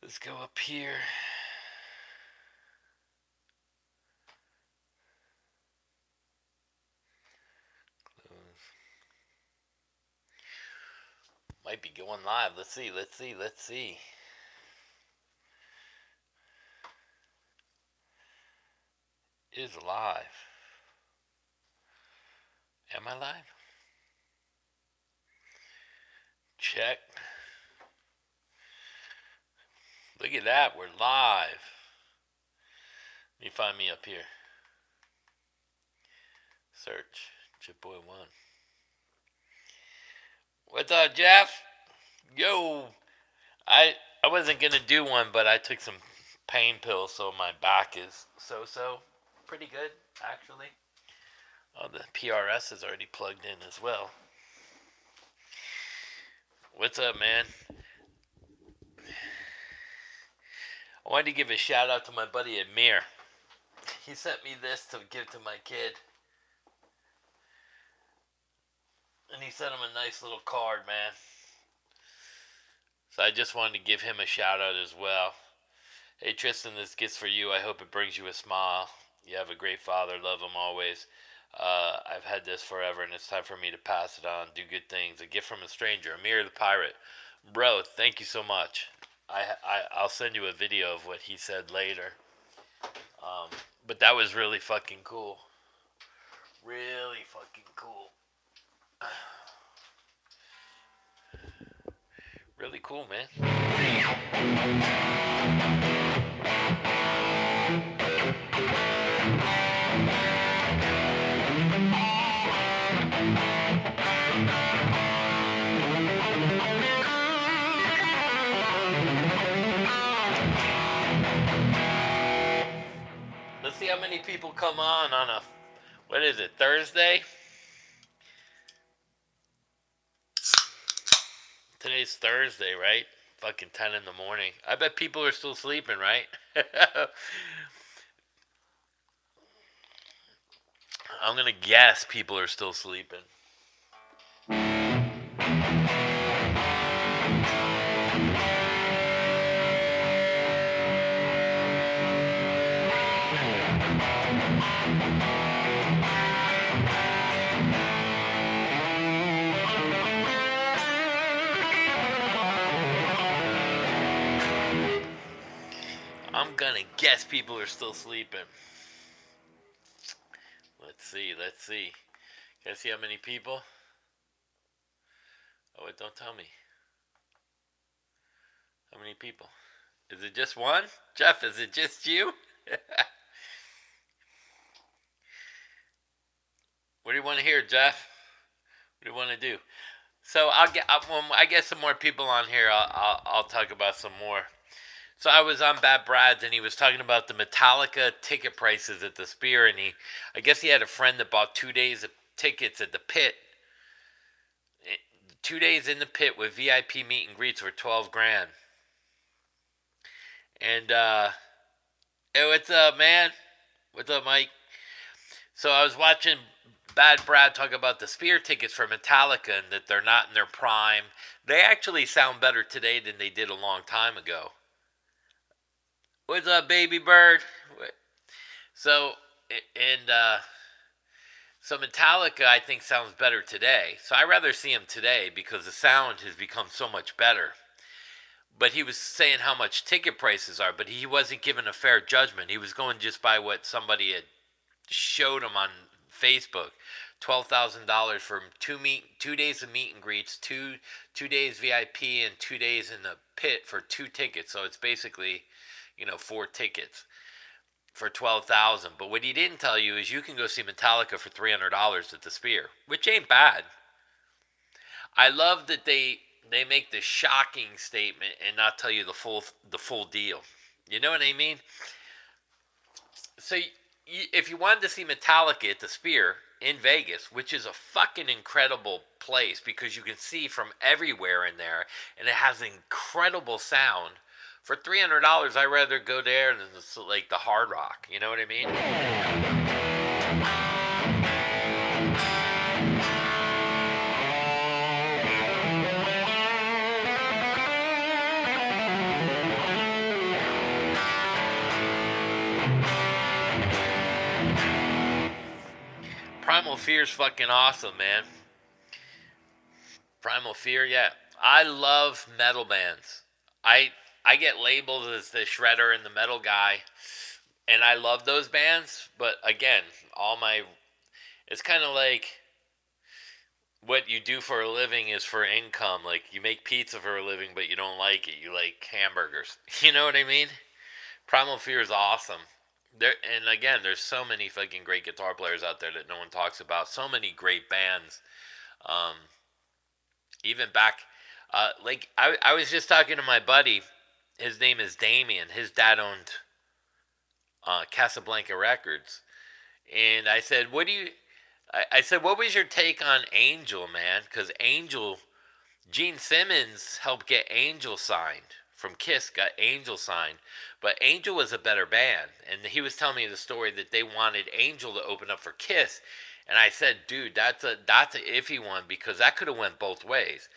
Let's go up here. Might be going live. Let's see. It is live. Am I live? Check. Look at that. We're live. Let me find me up here. Search jittboy1. What's up, Jeff? Yo. I wasn't going to do one, but I took some pain pills, so my back is so. Pretty good, actually. Oh, the PRS is already plugged in as well. What's up, man? I wanted to give a shout out to my buddy Amir. He sent me this to give to my kid. And he sent him a nice little card, man. So I just wanted to give him a shout out as well. Hey Tristan, this gift's for you. I hope it brings you a smile. You have a great father. Love him always. I've had this forever, and it's time for me to pass it on. Do good things. A gift from a stranger. Amir the Pirate. Bro, thank you so much. I'll send you a video of what he said later. But that was really fucking cool. Really fucking cool. Really cool, man. Let's see how many people come on a, what is it, Thursday? Today's Thursday, right? Fucking 10 in the morning. I bet people are still sleeping, right? I'm gonna guess people are still sleeping. I'm gonna guess people are still sleeping. Let's see. Can I see how many people? Oh, wait, don't tell me. How many people? Is it just one? Jeff, is it just you? What do you want to hear, Jeff? What do you want to do? So when I get some more people on here, I'll talk about some more. So I was on Bad Brad's, and he was talking about the Metallica ticket prices at the Spear, and I guess he had a friend that bought 2 days of tickets at the Pit. 2 days in the Pit with VIP meet and greets for $12,000. And hey, what's up, man? What's up, Mike? So I was watching Bad Brad talk about the Spear tickets for Metallica and that they're not in their prime. They actually sound better today than they did a long time ago. What's up, baby bird? So Metallica, I think, sounds better today. So I'd rather see him today because the sound has become so much better. But he was saying how much ticket prices are, but he wasn't given a fair judgment. He was going just by what somebody had showed him on Facebook. $12,000 for 2 days of meet and greets, two days VIP, and 2 days in the Pit for 2 tickets. So it's basically, 4 tickets for $12,000. But what he didn't tell you is you can go see Metallica for $300 at the Spear, which ain't bad. I love that they make the shocking statement and not tell you the full deal. You know what I mean? So if you wanted to see Metallica at the Spear in Vegas, which is a fucking incredible place because you can see from everywhere in there, and it has incredible sound. For $300, I'd rather go there than the Hard Rock. You know what I mean? Primal Fear's fucking awesome, man. Primal Fear, yeah. I love metal bands. I I get labeled as the shredder and the metal guy, and I love those bands. But again, all my it's kind of like what you do for a living is for income. Like you make pizza for a living, but you don't like it. You like hamburgers. You know what I mean? Primal Fear is awesome. There and again, there's so many fucking great guitar players out there that no one talks about. So many great bands. Um, even back, I was just talking to my buddy. His name is Damien. His dad owned Casablanca Records, and I said, "What do you?" I said, "What was your take on Angel, man? Because Angel, Gene Simmons helped get Angel signed from Kiss, got Angel signed, but Angel was a better band, and he was telling me the story that they wanted Angel to open up for Kiss, and I said, dude, that's a iffy one because that could have went both ways.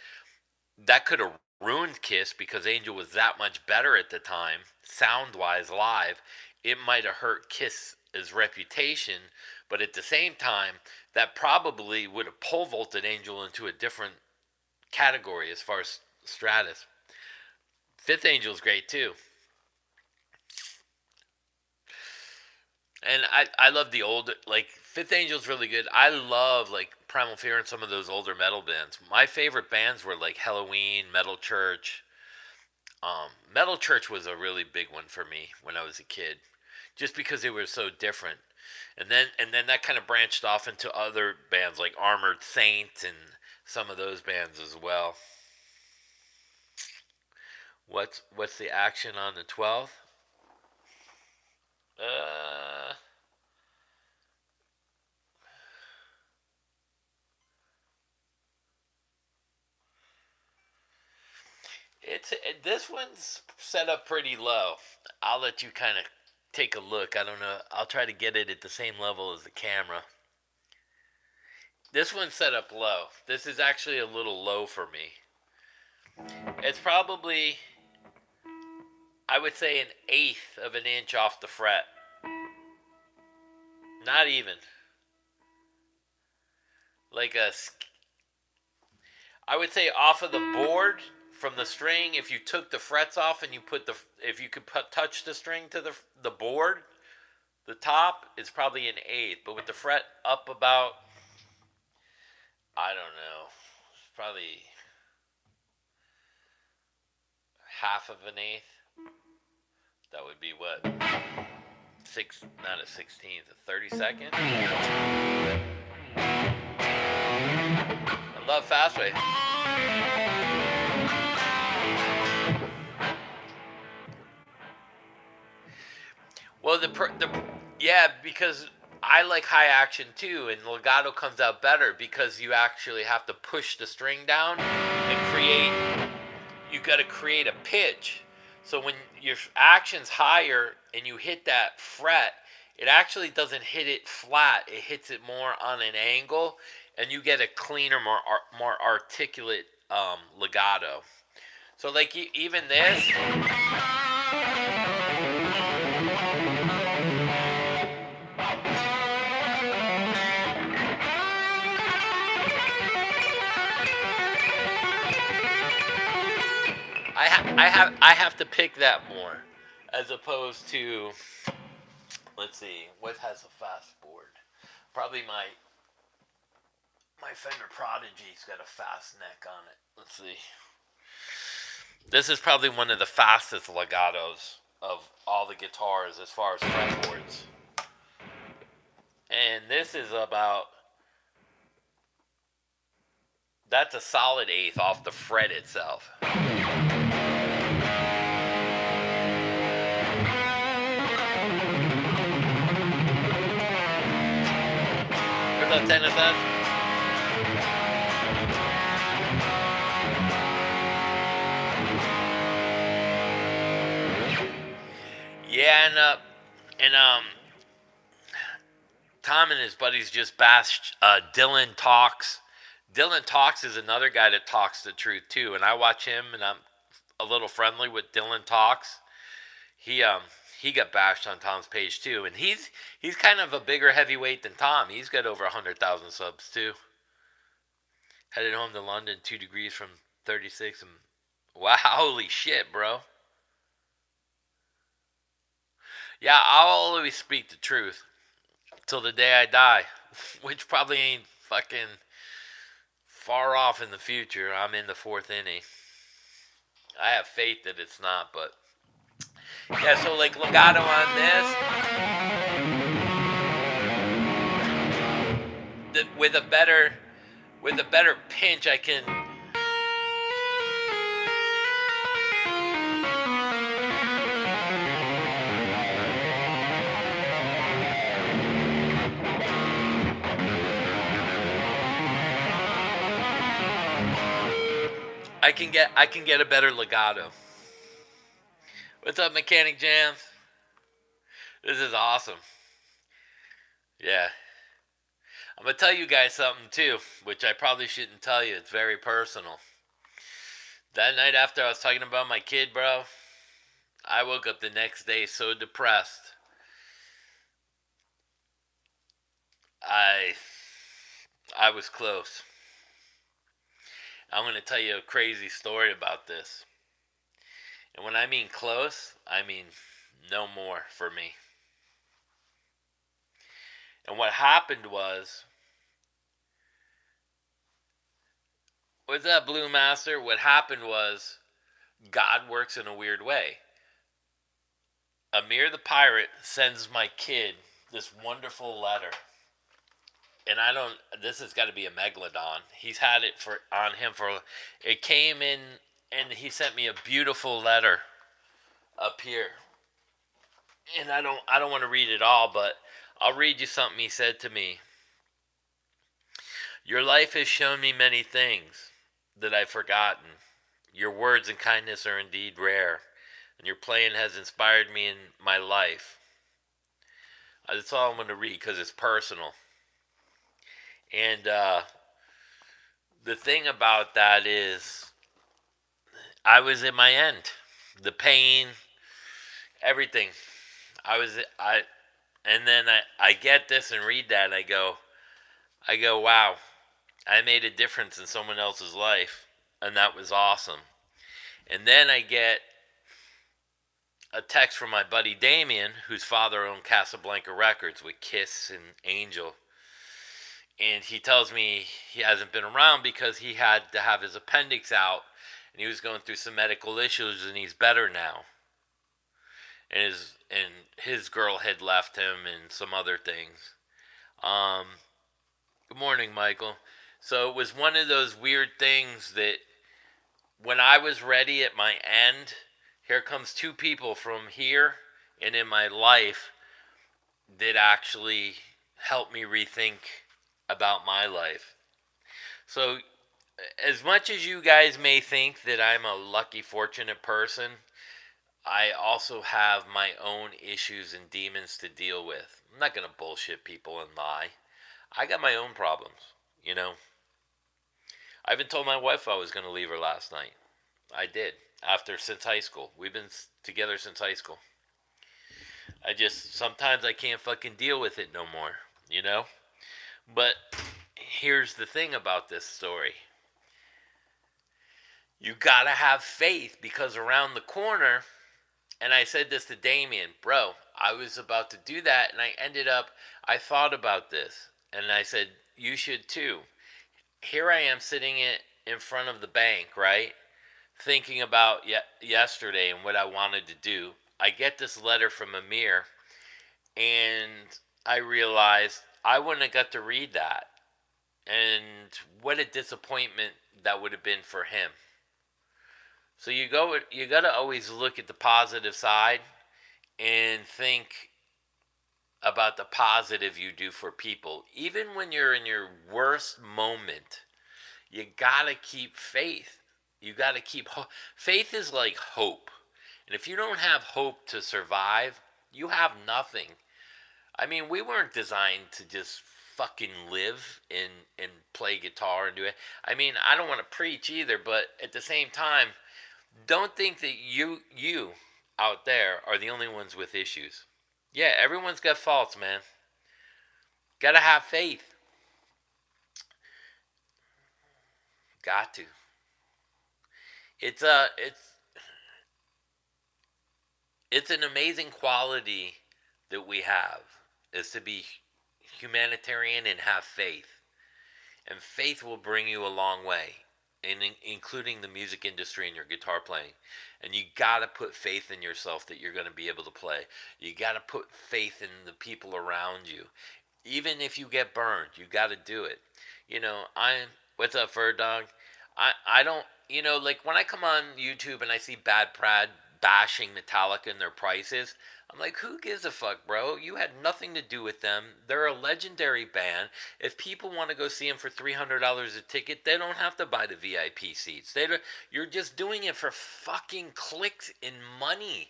That could have ruined Kiss because Angel was that much better at the time, sound wise, live. It might have hurt Kiss's reputation, but at the same time, that probably would have pole vaulted Angel into a different category as far as Stratus. Fifth Angel's great too. And I love the old, like, Fifth Angel's really good. I love, like, Primal Fear and some of those older metal bands. My favorite bands were, like, Halloween, Metal Church. Metal Church was a really big one for me when I was a kid, just because they were so different. And then that kind of branched off into other bands like Armored Saint and some of those bands as well. What's the action on the 12th? Uh, this one's set up pretty low. I'll let you kind of take a look. I don't know. I'll try to get it at the same level as the camera. This one's set up low. This is actually a little low for me. It's probably, I would say, an eighth of an inch off the fret. Not even. Like I would say off of the board from the string. If you took the frets off and if you could touch the string to the board, the top, it's probably an eighth. But with the fret up about, I don't know, probably half of an eighth. That would be what? Not a 16th, a 32nd. I love Fastway. Well, yeah, because I like high action too, and legato comes out better because you actually have to push the string down and you got to create a pitch. So when your action's higher and you hit that fret, it actually doesn't hit it flat. It hits it more on an angle, and you get a cleaner, more articulate legato. So like even this. I have to pick that more, as opposed to, let's see, what has a fast board? Probably my Fender Prodigy's got a fast neck on it. Let's see. This is probably one of the fastest legatos of all the guitars as far as fretboards. And this is about, that's a solid eighth off the fret itself. Where's that tennis at? Yeah, and Tom and his buddies just bashed Dylan Talks. Dylan Talks is another guy that talks the truth too, and I watch him, and I'm a little friendly with Dylan Talks. He he got bashed on Tom's page too, and he's kind of a bigger heavyweight than Tom. He's got over 100,000 subs too. Headed home to London, 2 degrees from 36, and wow, holy shit, bro. Yeah, I'll always speak the truth till the day I die, which probably ain't fucking far off in the future. I'm in the 4th inning. I have faith that it's not, but yeah. So like legato on this, with a better pinch, I can get a better legato. What's up, Mechanic Jams? This is awesome. Yeah. I'm gonna tell you guys something too, which I probably shouldn't tell you. It's very personal. That night after I was talking about my kid, bro, I woke up the next day so depressed. I was close. I'm going to tell you a crazy story about this. And when I mean close, I mean no more for me. And what happened was, what's that, Blue Master? What happened was, God works in a weird way. Amir the Pirate sends my kid this wonderful letter. And this has got to be a megalodon. He's had it on him for, it came in, and he sent me a beautiful letter up here. And I don't want to read it all, but I'll read you something he said to me. Your life has shown me many things that I've forgotten. Your words and kindness are indeed rare, and your playing has inspired me in my life. That's all I'm going to read because it's personal. And the thing about that is, I was at my end. The pain, everything. And then I get this and read that, and I go, wow, I made a difference in someone else's life, and that was awesome. And then I get a text from my buddy Damien, whose father owned Casablanca Records with Kiss and Angel. And he tells me he hasn't been around because he had to have his appendix out, and he was going through some medical issues, and he's better now. And his girl had left him and some other things. Good morning, Michael. So it was one of those weird things that when I was ready at my end, here comes 2 people from here and in my life that actually helped me rethink about my life. So as much as you guys may think that I'm a lucky, fortunate person, I also have my own issues and demons to deal with. I'm not going to bullshit people and lie. I got my own problems, you know. I even told my wife I was going to leave her last night. I did. Since high school. We've been together since high school. Sometimes I can't fucking deal with it no more, you know. But here's the thing about this story. You gotta have faith, because around the corner, and I said this to Damien, bro, I was about to do that, and I thought about this, and I said, you should too. Here I am sitting in front of the bank, right? Thinking about yesterday and what I wanted to do. I get this letter from Amir, and I realized I wouldn't have got to read that. And what a disappointment that would have been for him. So you got to always look at the positive side and think about the positive you do for people. Even when you're in your worst moment, you got to keep faith. You got to keep faith is like hope. And if you don't have hope to survive, you have nothing. I mean, we weren't designed to just fucking live and play guitar and do it. I mean, I don't want to preach either, but at the same time, don't think that you out there are the only ones with issues. Yeah, everyone's got faults, man. Gotta have faith. Got to. It's it's an amazing quality that we have is to be humanitarian and have faith. And faith will bring you a long way, including the music industry and your guitar playing. And you got to put faith in yourself that you're going to be able to play. You got to put faith in the people around you. Even if you get burned, you got to do it. What's up, Fur Dog? I don't, like when I come on YouTube and I see Bad Prad bashing Metallica and their prices, I'm like, who gives a fuck, bro? You had nothing to do with them. They're a legendary band. If people want to go see them for $300 a ticket, they don't have to buy the VIP seats. You're just doing it for fucking clicks and money.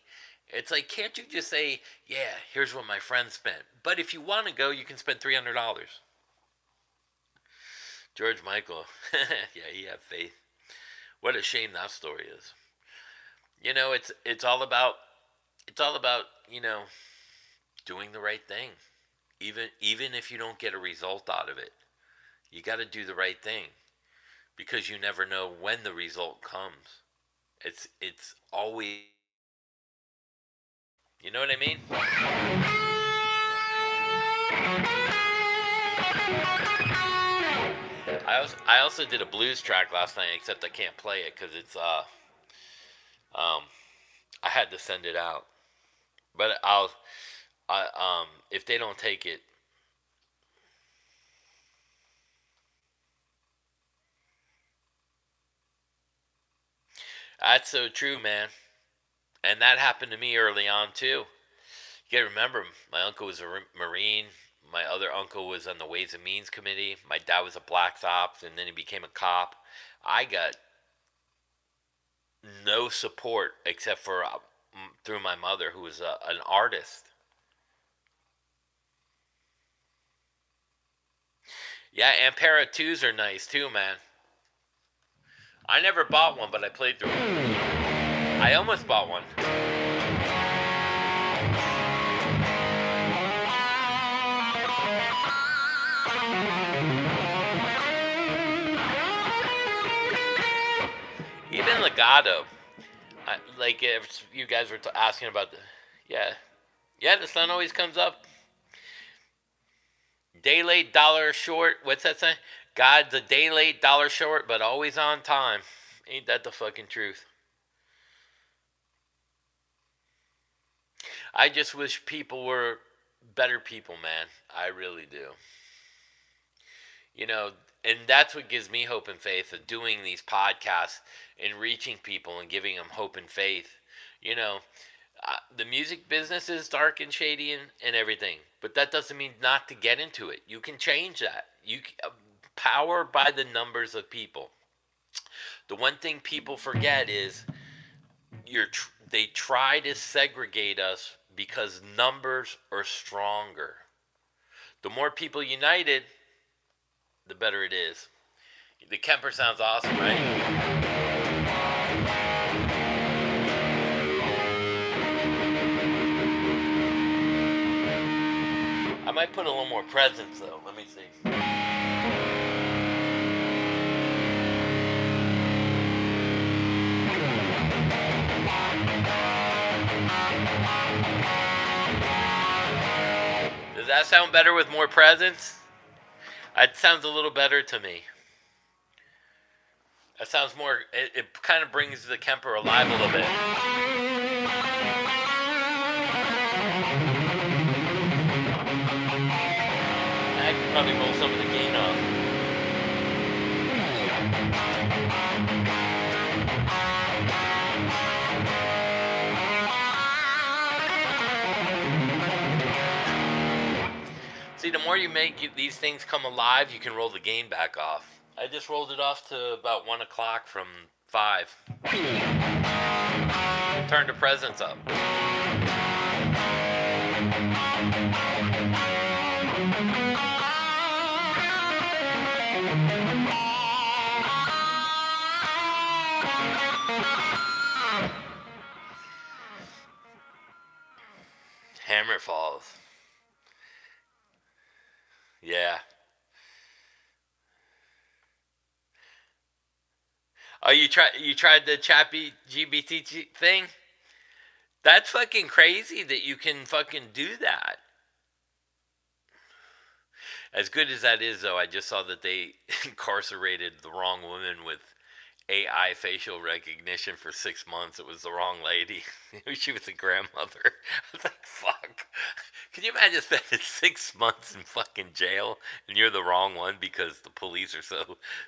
It's like, can't you just say, yeah, here's what my friend spent. But if you want to go, you can spend $300. George Michael. Yeah, he had faith. What a shame that story is. It's all about doing the right thing. Even if you don't get a result out of it. You got to do the right thing because you never know when the result comes. It's always, you know what I mean? I also did a blues track last night, except I can't play it because it's I had to send it out. But if they don't take it, that's so true, man. And that happened to me early on too. You gotta remember, my uncle was a Marine. My other uncle was on the Ways and Means Committee. My dad was a black ops, and then he became a cop. I got no support except for through my mother, who was an artist. Yeah, Ampera 2s are nice too, man. I never bought one, but I played through it. I almost bought one. Even legato. Like if you guys were asking about yeah, the sun always comes up. Day late, dollar short. What's that saying? God's a day late, dollar short, but always on time. Ain't that the fucking truth? I just wish people were better people, man. I really do. And that's what gives me hope and faith of doing these podcasts and reaching people and giving them hope and faith. The music business is dark and shady and everything, but that doesn't mean not to get into it. You can change that. Power by the numbers of people. The one thing people forget is they try to segregate us because numbers are stronger. The more people united, the better it is. The Kemper sounds awesome, right? I might put a little more presence though. Let me see. Does that sound better with more presence? It sounds a little better to me. That sounds more. It kind of brings the Kemper alive a little bit. I could probably roll some of the gain off. See, the more you make these things come alive, you can roll the gain back off. I just rolled it off to about 1 o'clock from 5. Turn the presence up. waterfalls. Yeah. Oh, you tried the Chappy GBT thing? That's fucking crazy that you can fucking do that. As good as that is, though, I just saw that they incarcerated the wrong woman with AI facial recognition for 6 months. It was the wrong lady. She was a grandmother. I was like, fuck. Can you imagine spending 6 months in fucking jail and you're the wrong one because the police are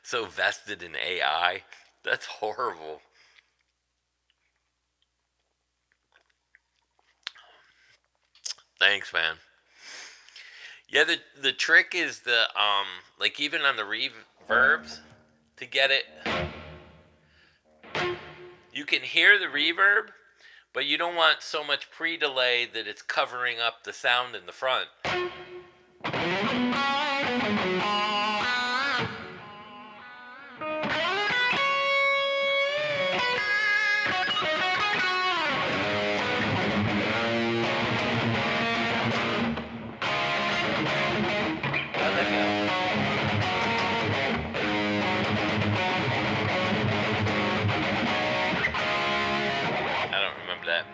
so vested in AI? That's horrible. Thanks, man. Yeah, the trick is like even on the reverbs to get it, you can hear the reverb, but you don't want so much pre-delay that it's covering up the sound in the front. How'd that go? I don't remember that.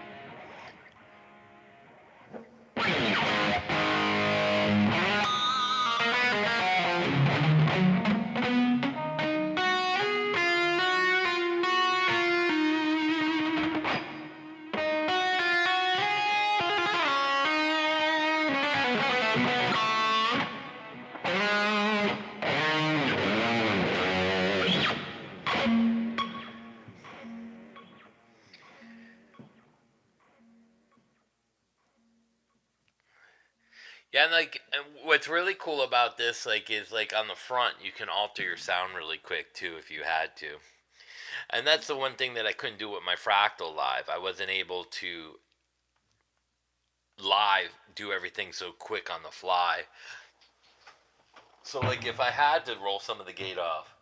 Yeah, and like what's really cool about this, like, is like on the front you can alter your sound really quick too if you had to. And that's the one thing that I couldn't do with my Fractal Live. I wasn't able to live do everything so quick on the fly. So like if I had to roll some of the gate off,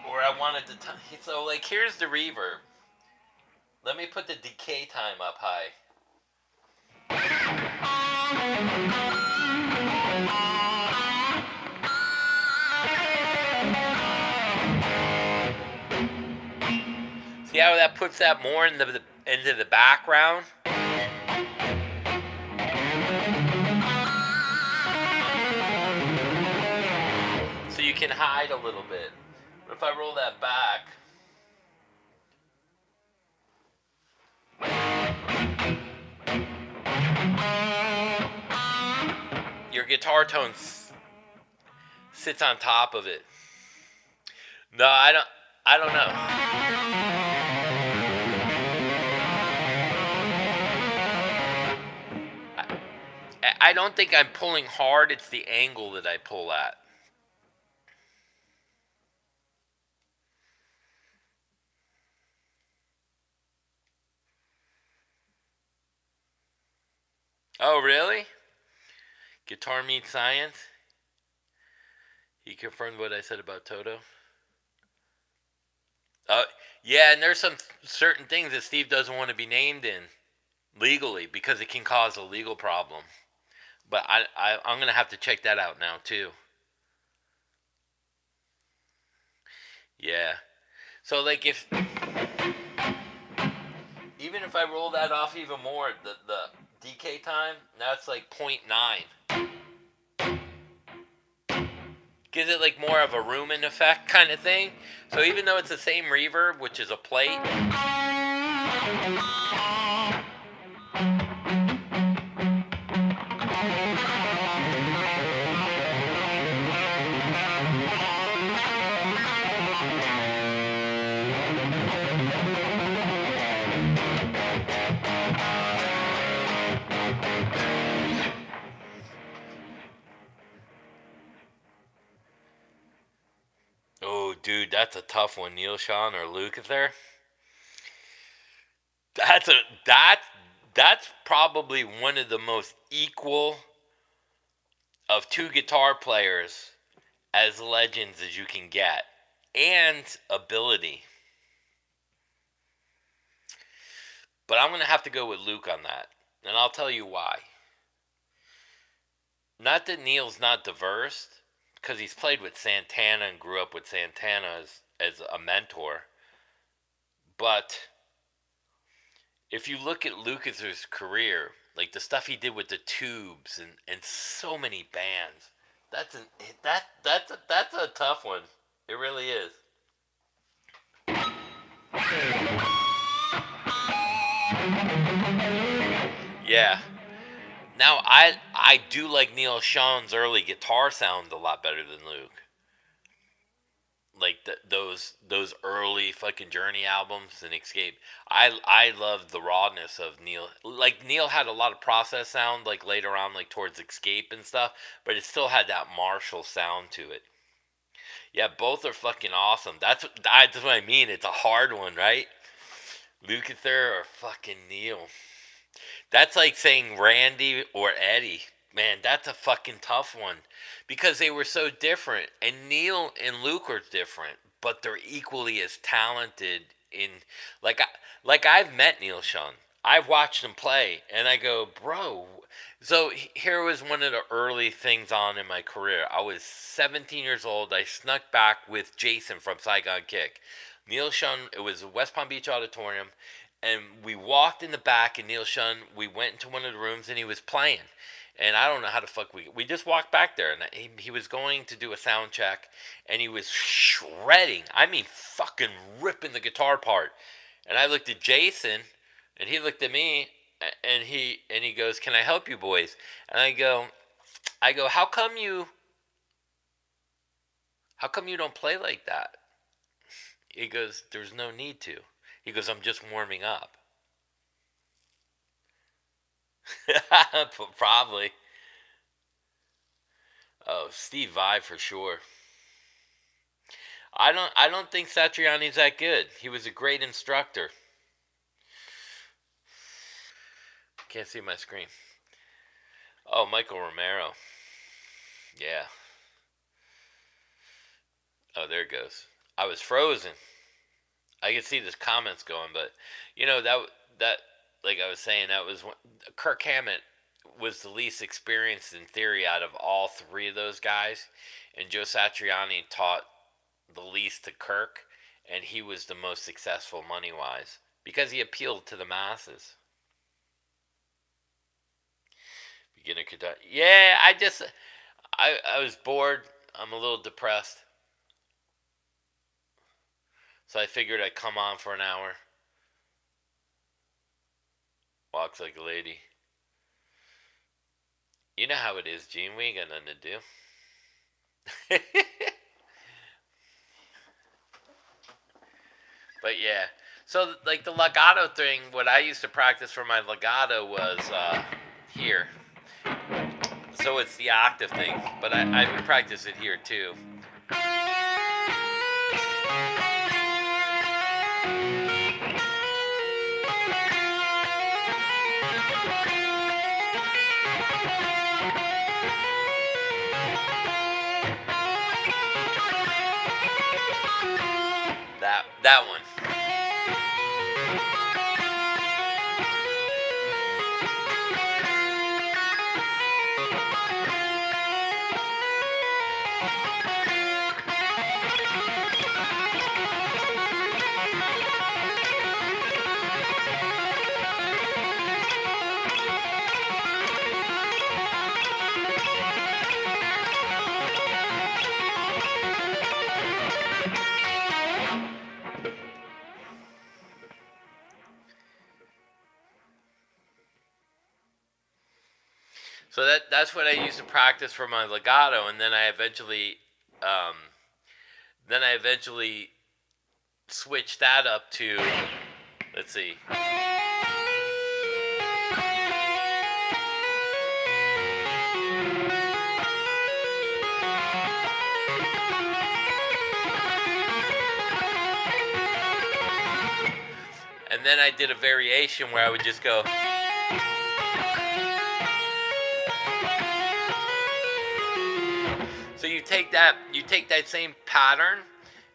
or I wanted to so like here's the reverb. Let me put the decay time up high. See how that puts that more into the background? So you can hide a little bit. But if I roll that back, your guitar tone sits on top of it. No, I don't know. I don't think I'm pulling hard. It's the angle that I pull at. Oh, really? Guitar meets science? He confirmed what I said about Toto. Uh, yeah, and there's some certain things that Steve doesn't want to be named in legally because it can cause a legal problem. But I'm going to have to check that out now, too. Yeah. So, like, even if I roll that off even more, the decay time, now it's like 0.9. Gives it like more of a Rumen effect kind of thing. So even though it's the same reverb, which is a plate, oh, dude, that's a tough one. Neil Sean or Luke is there? That's a that's probably one of the most equal of two guitar players as legends as you can get. and ability. But I'm going to have to go with Luke on that. And I'll tell you why. Not that Neil's not diverse, because he's played with Santana and grew up with Santana as a mentor. But if you look at Lucas's career, like the stuff he did with the Tubes and so many bands, that's a tough one. It really is. Yeah. Now I do like Neil Sean's early guitar sound a lot better than Luke. Like those early fucking Journey albums and Escape. I love the rawness of Neil. Like Neil had a lot of process sound like later on like towards Escape and stuff, but it still had that Marshall sound to it. Yeah, both are fucking awesome. That's what I mean. It's a hard one, right? Lukather or fucking Neil. That's like saying Randy or Eddie. Man, that's a fucking tough one because they were so different. And Neil and Luke are different, but they're equally as talented in like I've met Neil Sean. I've watched him play and I go, "Bro." So here was one of the early things on in my career. I was 17 years old. I snuck back with Jason from Saigon Kick. Neil Sean, it was West Palm Beach Auditorium, and we walked in the back, and Neil Sean, we went into one of the rooms, and he was playing. And I don't know how the fuck we just walked back there, and he was going to do a sound check, and he was shredding. I mean, fucking ripping the guitar part. And I looked at Jason, and he looked at me, and he goes, "Can I help you boys?" And I go, how come you don't play like that? He goes, "There's no need to." He goes, "I'm just warming up." Probably. Oh, Steve Vai for sure. I don't think Satriani's that good. He was a great instructor. Can't see my screen. Oh, Michael Romero. Yeah. Oh, there it goes. I was frozen. I could see the comments going, but that like I was saying, that was Kirk Hammett was the least experienced in theory out of all three of those guys, and Joe Satriani taught the least to Kirk, and he was the most successful money wise because he appealed to the masses. Beginner guitar. Yeah, I was bored. I'm a little depressed. So I figured I'd come on for an hour. Walks like a lady. You know how it is, Gene. We ain't got nothing to do. But yeah. So like the legato thing, what I used to practice for my legato was here. So it's the octave thing, but I would practice it here too. That one. So that's what I used to practice for my legato, and then um, I eventually switched that up to, let's see. And then I did a variation where I would just go. So you take that same pattern,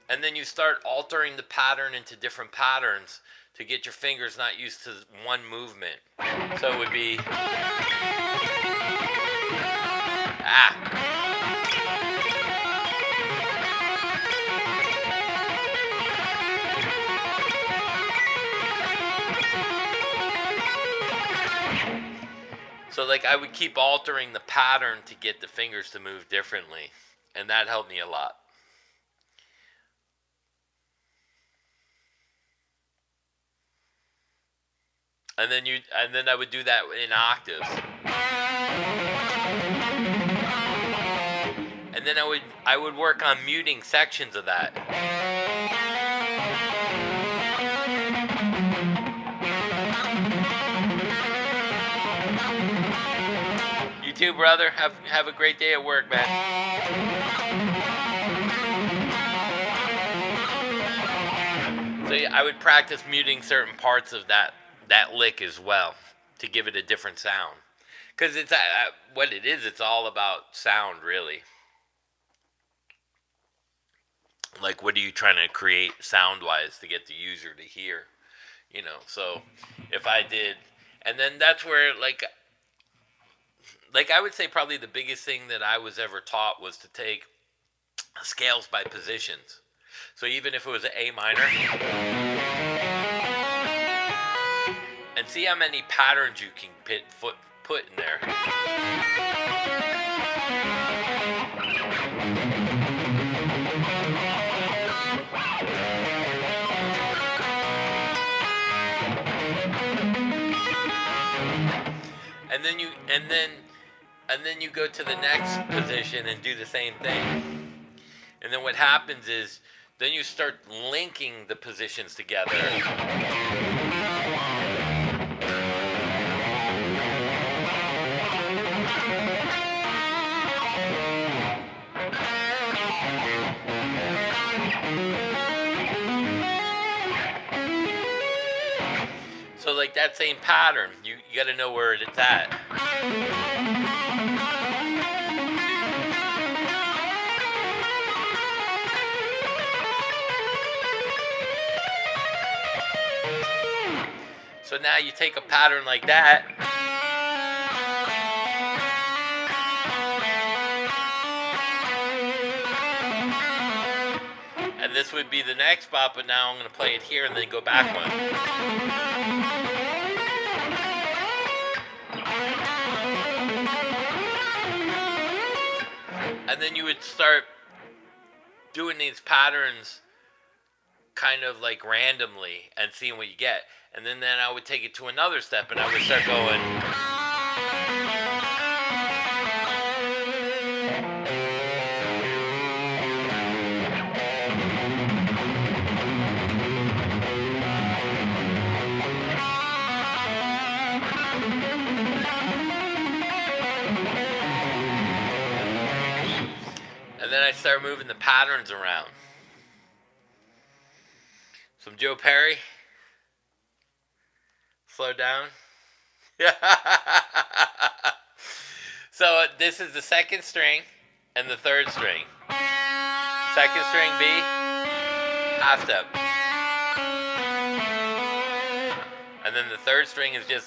And then you start altering the pattern into different patterns to get your fingers not used to one movement. So it would be So like I would keep altering the pattern to get the fingers to move differently, and that helped me a lot. And then I would do that in octaves. And then I would work on muting sections of that. You too, brother. Have a great day at work, man. So yeah, I would practice muting certain parts of that lick as well to give it a different sound. Because it's what it is. It's all about sound, really. Like, what are you trying to create sound-wise to get the user to hear? You know, so if I did, and then that's where, like I would say probably the biggest thing that I was ever taught was to take scales by positions. So even if it was an A minor, and see how many patterns you can put in there. And then you go to the next position and do the same thing. And then what happens is then you start linking the positions together. So like that same pattern, you got to know where it's at. So now you take a pattern like that, and this would be the next spot, but now I'm going to play it here and then go back one. And then you would start doing these patterns kind of like randomly and seeing what you get. And then I would take it to another step and I would start going. And then I start moving the patterns around. Some Joe Perry. Slow down. So this is the second string and the third string. Second string B, half step. And then the third string is just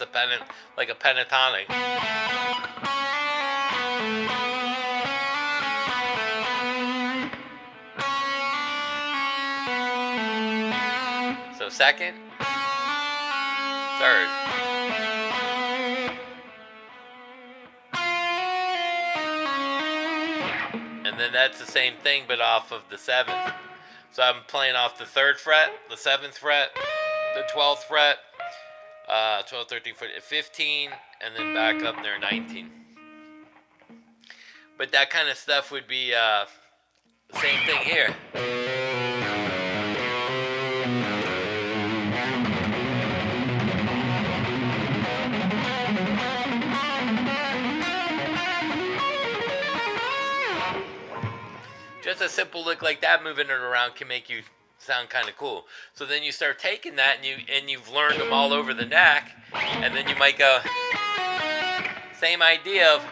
like a pentatonic. So second, third. And then that's the same thing, but off of the 7th. So I'm playing off the 3rd fret, the 7th fret, the 12th fret, 12, 13, 14, 15, and then back up there, 19. But that kind of stuff would be the same thing here. Just a simple lick like that, moving it around can make you sound kind of cool. So then you start taking that and you've learned them all over the neck, and then you might go, same idea of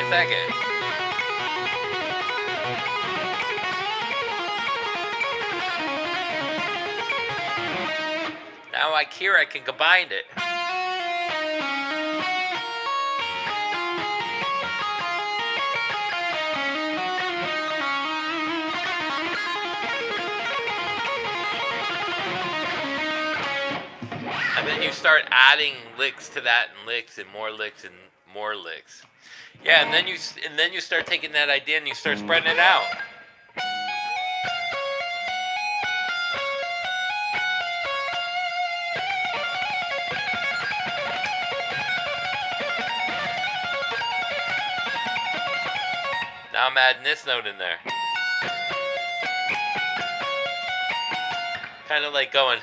second. Now I can combine it. And then you start adding licks to that, and licks, and more licks, and more licks. Yeah, and then you start taking that idea and you start spreading it out. Now I'm adding this note in there. Kind of like going.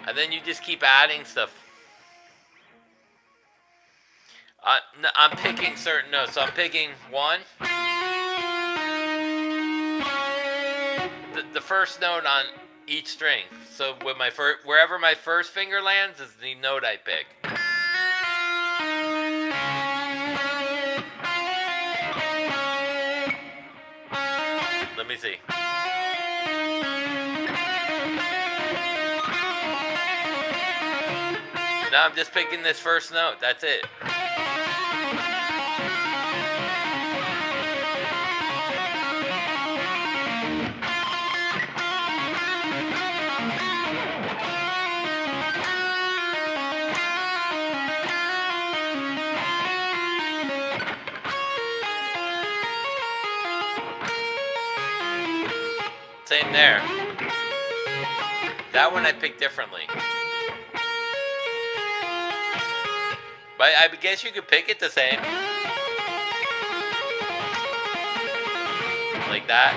And then you just keep adding stuff. I'm picking certain notes. So I'm picking one. The first note on each string. So with my wherever my first finger lands is the note I pick. Let me see. Now I'm just picking this first note. That's it. Same there. That one I picked differently. But I guess you could pick it the same. Like that.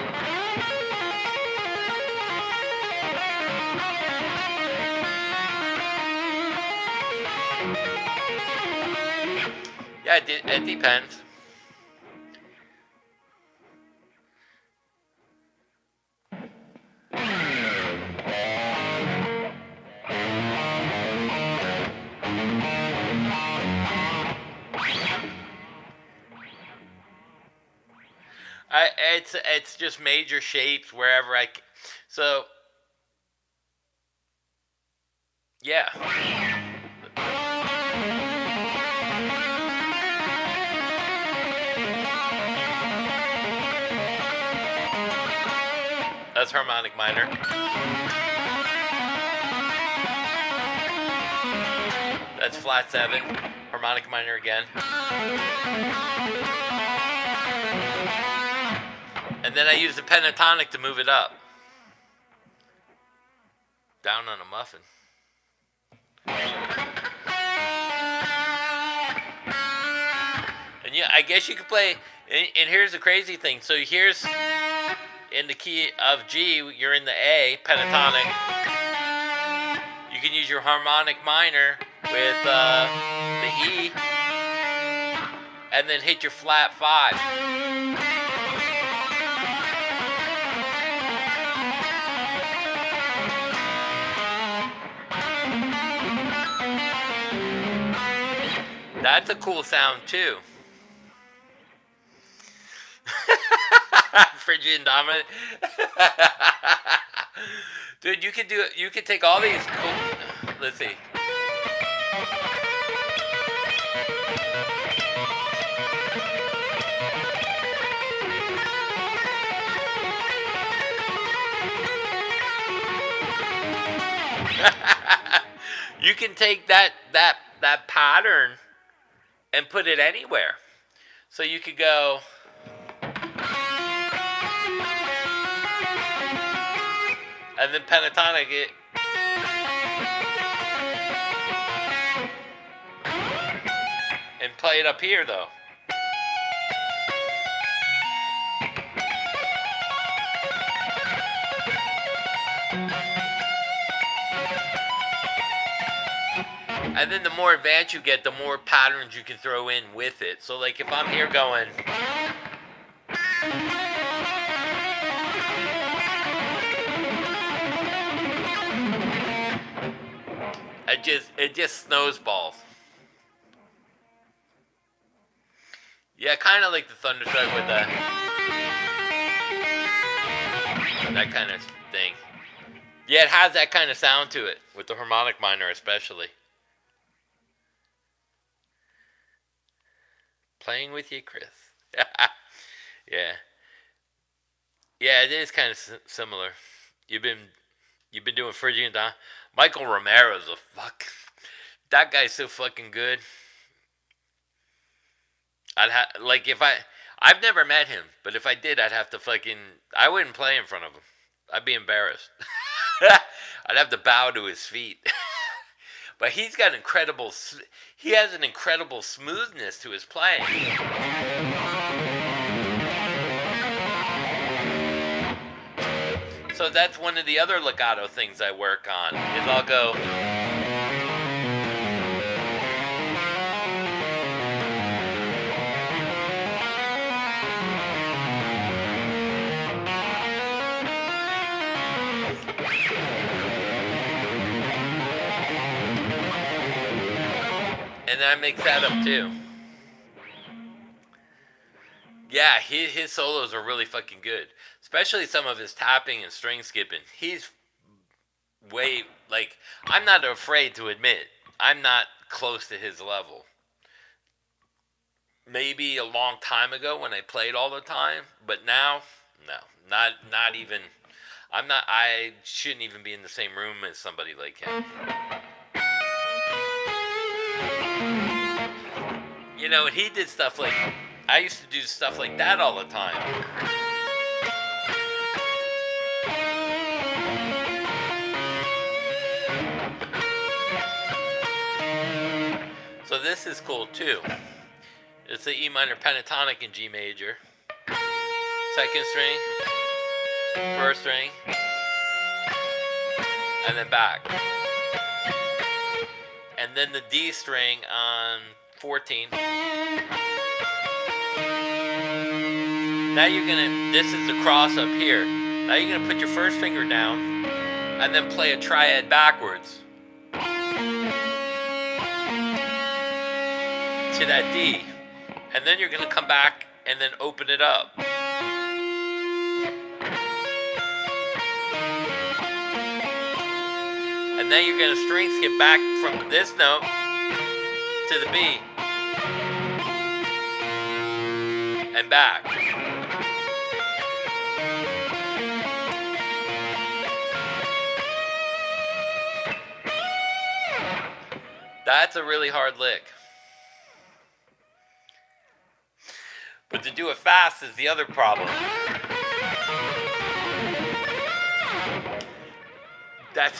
Yeah, it depends. It's just major shapes wherever so yeah. That's harmonic minor. That's flat 7, harmonic minor again. And then I use the pentatonic to move it up. Down on a muffin. And yeah, I guess you could play, and here's the crazy thing. So here's, in the key of G, you're in the A, pentatonic. You can use your harmonic minor with the E, and then hit your flat 5. That's a cool sound too. Phrygian dominant. Dude, you could do it. You could take all these cool. Let's see. You can take that pattern and put it anywhere. So you could go. And then pentatonic it. And play it up here though. And then the more advanced you get, the more patterns you can throw in with it. So like if I'm here going. It just snowballs. Yeah, kind of like the Thunderstruck with that kind of thing. Yeah, it has that kind of sound to it, with the harmonic minor especially. Playing with you, Chris. Yeah. Yeah, it is kind of similar. You've been doing Phrygian Dawn. Michael Romero's a fuck. That guy's so fucking good. Like if I've never met him, but if I did, I'd have to fucking. I wouldn't play in front of him. I'd be embarrassed. I'd have to bow to his feet. But he's got incredible. He has an incredible smoothness to his playing. So that's one of the other legato things I work on. Is I'll go. And then I mix that up too. Yeah, his solos are really fucking good. Especially some of his tapping and string skipping. He's way, like, I'm not afraid to admit, I'm not close to his level. Maybe a long time ago when I played all the time, but now, no. Not even, I shouldn't even be in the same room as somebody like him. You know, he did stuff like, I used to do stuff like that all the time. So this is cool too. It's the E minor pentatonic in G major. Second string, first string, and then back. And then the D string on 14. Now you're gonna, this is the cross up here. Now you're gonna put your first finger down and then play a triad backwards to that D. And then you're gonna come back and then open it up. And then you're gonna string skip back from this note to the B. And back. That's a really hard lick. But to do it fast is the other problem. That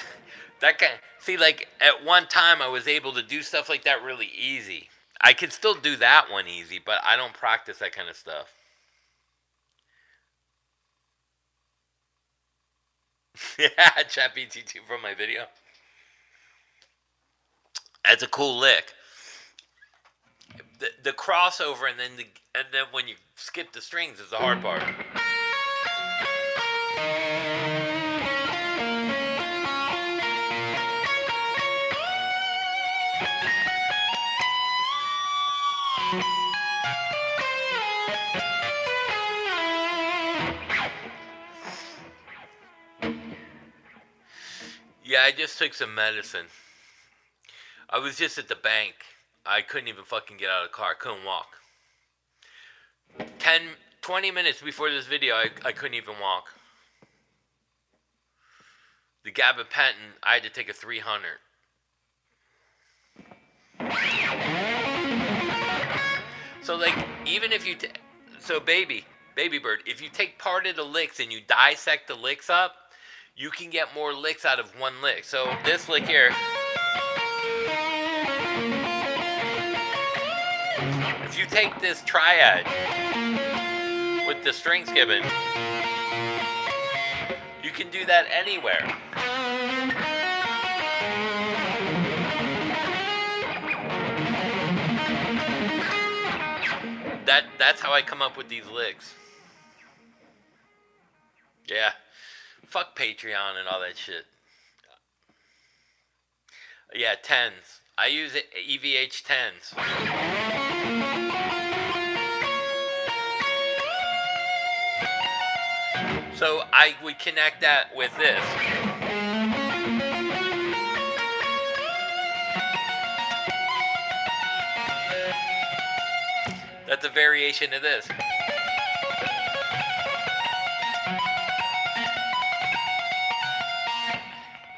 kind. See, like at one time I was able to do stuff like that really easy. I can still do that one easy, but I don't practice that kind of stuff. Yeah, ChatGPT from my video. That's a cool lick. The crossover and then when you skip the strings is the hard part. Yeah, I just took some medicine. I was just at the bank. I couldn't even fucking get out of the car. I couldn't walk. 20 minutes before this video, I couldn't even walk. The gabapentin, I had to take a 300. So, like, even if you... So, baby bird, if you take part of the licks and you dissect the licks up, you can get more licks out of one lick. So, this lick here... If you take this triad with the string skipping, you can do that anywhere. That's how I come up with these licks. Yeah. Fuck Patreon and all that shit. Yeah, 10s. I use EVH 10s. So I would connect that with this. That's a variation of this.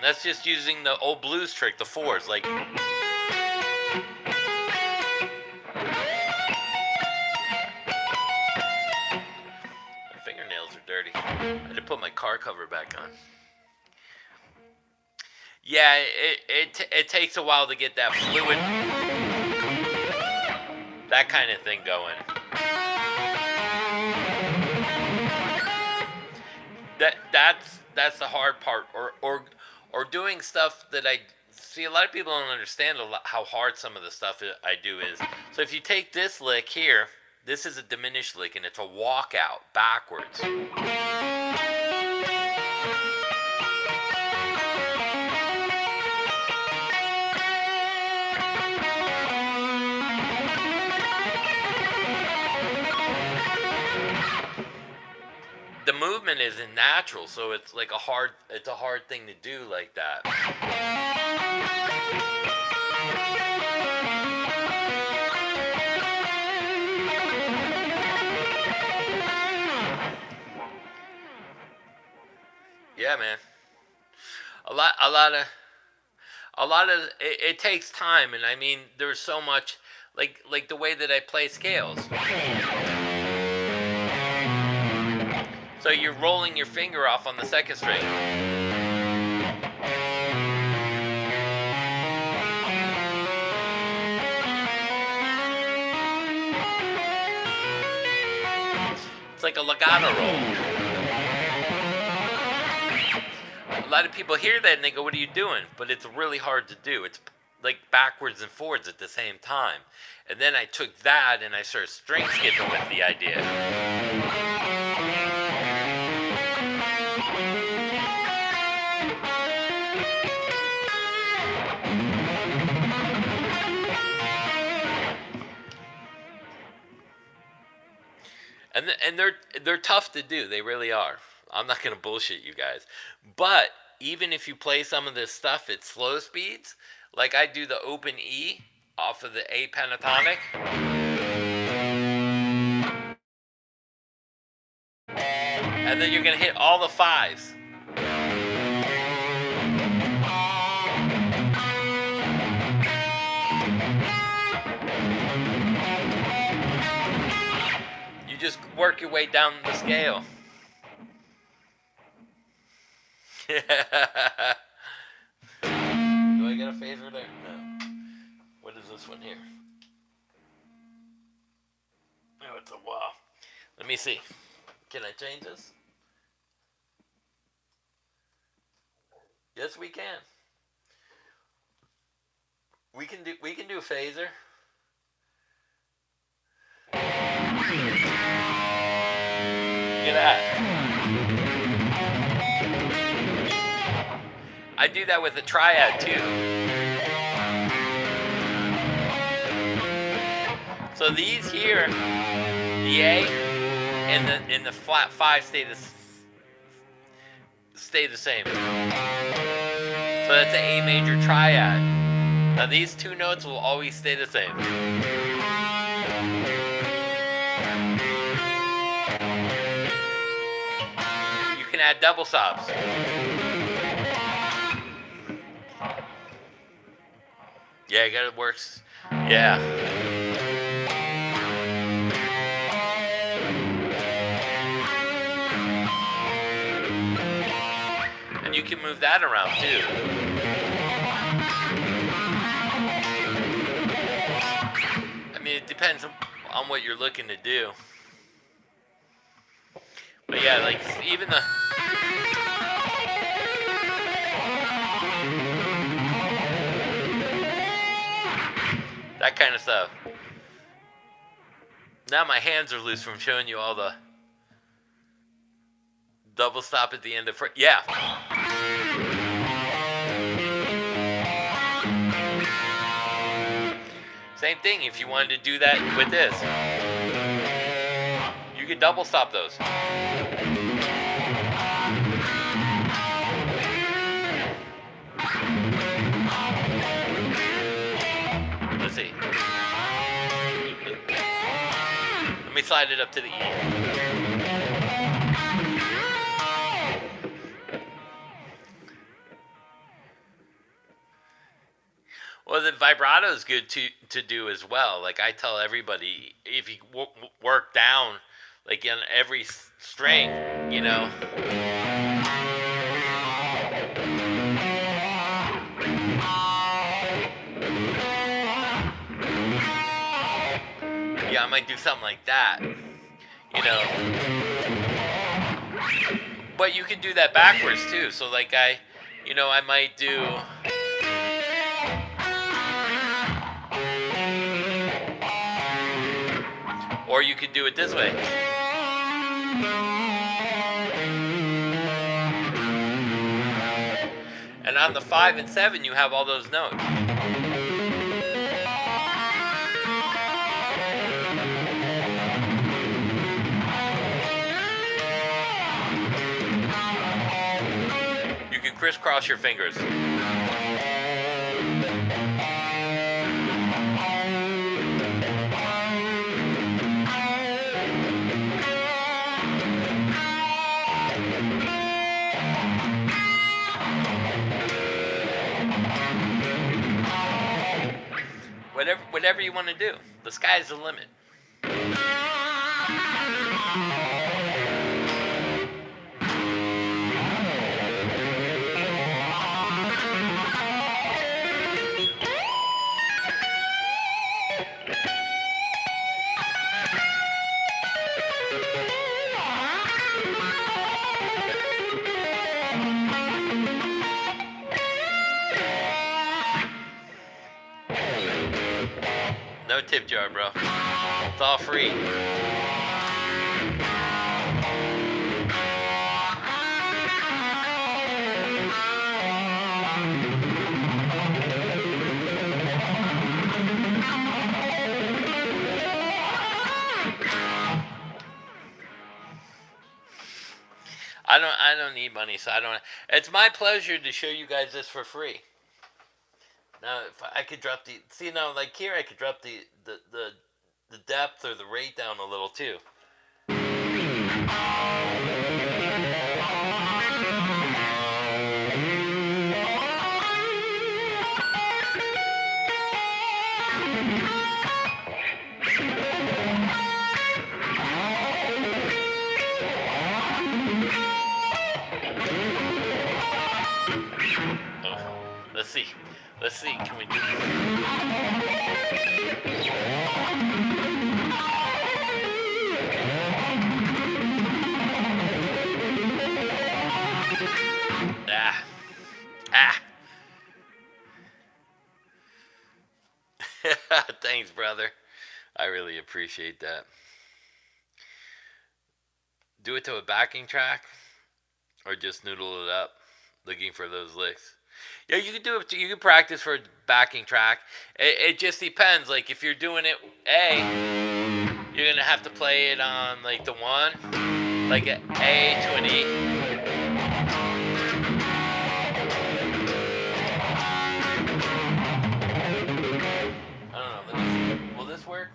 That's just using the old blues trick, the 4s, like. My fingernails are dirty. I had to put my car cover back on. Yeah, it takes a while to get that fluid, that kind of thing going. That's the hard part, or doing stuff that I see. A lot of people don't understand how hard some of the stuff I do is. So if you take this lick here, this is a diminished lick, and it's a walkout backwards. The movement isn't natural, so it's like a hard thing to do like that. Yeah, man. A lot of it takes time, and I mean, there's so much, like the way that I play scales. So you're rolling your finger off on the second string. It's like a legato roll. A lot of people hear that and they go, "What are you doing?" But it's really hard to do. It's like backwards and forwards at the same time. And then I took that and I started string skipping with the idea. And they're tough to do. They really are. I'm not gonna bullshit you guys. But even if you play some of this stuff at slow speeds, like I do the open E off of the A pentatonic, and then you're gonna hit all the 5s. You just work your way down the scale. Do I get a phaser there? No. What is this one here? Oh, it's a wah. Let me see. Can I change this? Yes, we can. We can do a phaser. Look at that. I do that with a triad too. So these here, the A and the flat 5 stay the same. So that's an A major triad. Now these two notes will always stay the same. You can add double stops. Yeah, it gotta works. Yeah. And you can move that around too. I mean, it depends on what you're looking to do. But yeah, like even the that kind of stuff. Now my hands are loose from showing you all the double stop at the end of yeah. Same thing if you wanted to do that with this. You could double stop those. Let's see. Let me slide it up to the E. Well, the vibrato is good to do as well. Like I tell everybody, if you work down, like in every string, you know. Yeah, I might do something like that, you know. But you can do that backwards too. So like I might do. Or you could do it this way. And on the 5 and 7, you have all those notes. You can crisscross your fingers. Whatever you want to do. The sky's the limit. No tip jar, bro. It's all free. I don't need money, so I don't. It's my pleasure to show you guys this for free. Now, if I could drop like here, I could drop the depth or the rate down a little too. Let's see. Can we do Thanks, brother. I really appreciate that. Do it to a backing track or just noodle it up looking for those licks. Yeah, you can do it. You can practice for a backing track. It just depends. Like if you're doing it A, you're gonna have to play it on like the 1, like an A to an E. I don't know. Let me see. Will this work?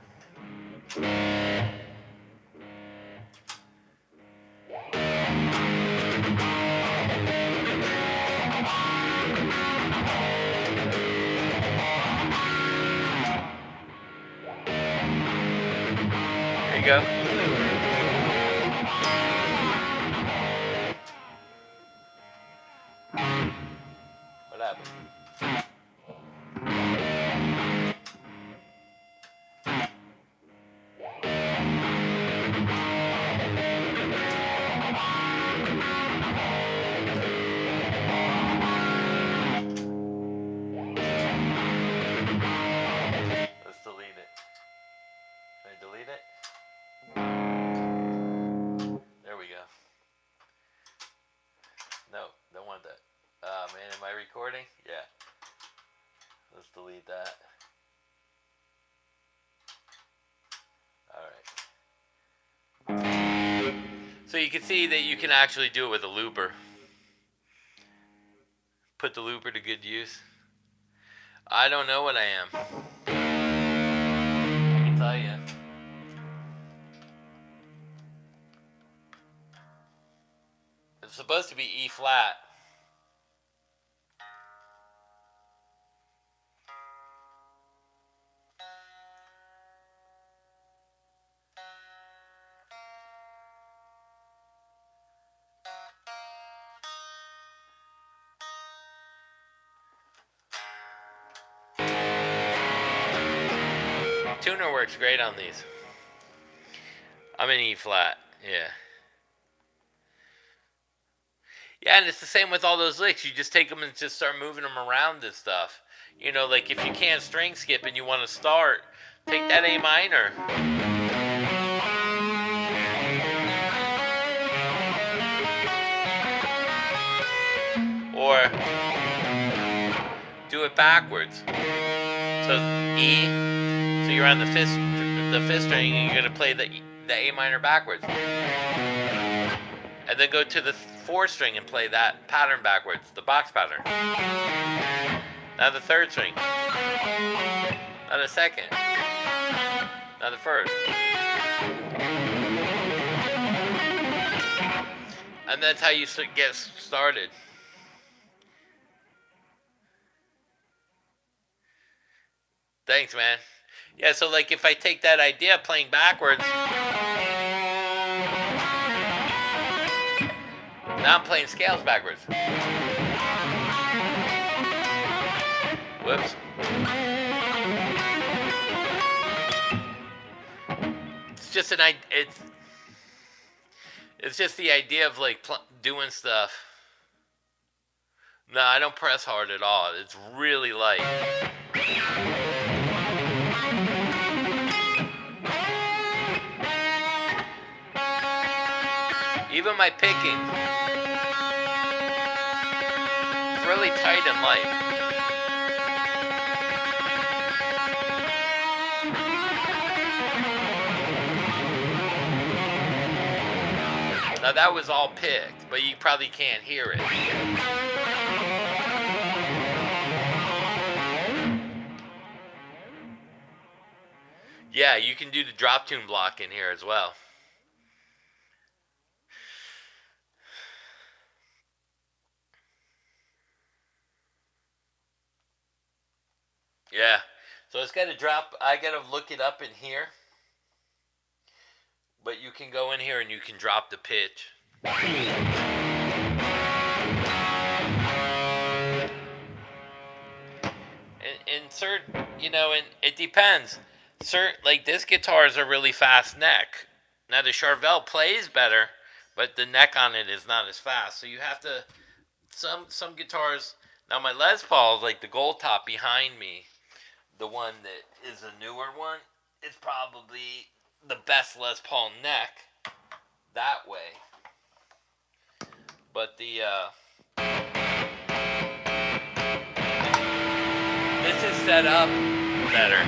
There you go. What happened? Let's delete it. Can I delete it? There we go. No, don't want that. Oh man, am I recording? Yeah. Let's delete that. So you can see that you can actually do it with a looper. Put the looper to good use. I don't know what I am. I can tell you. It's supposed to be E flat. Tuner works great on these. I'm in E flat, yeah. Yeah, and it's the same with all those licks. You just take them and just start moving them around and stuff. You know, like if you can't string skip and you want to start, take that A minor. Or do it backwards. So E, so you're on the fifth string and you're going to play the A minor backwards. And then go to the fourth string and play that pattern backwards, the box pattern. Now the third string. Now the second. Now the first. And that's how you get started. Thanks, man. Yeah, so like if I take that idea of playing backwards, now I'm playing scales backwards. Whoops. It's just it's just the idea of like doing stuff. No, I don't press hard at all. It's really light. Even my picking, it's really tight and light. Now that was all picked, but you probably can't hear it. Yeah, you can do the drop tune block in here as well. Yeah, so it's got to drop. I got to look it up in here. But you can go in here and you can drop the pitch. And certain, you know, and it depends. Like this guitars are really fast neck. Now the Charvel plays better, but the neck on it is not as fast. So you have to, some guitars, now my Les Paul, like the gold top behind me, the one that is a newer one, is probably the best Les Paul neck that way. But this is set up better.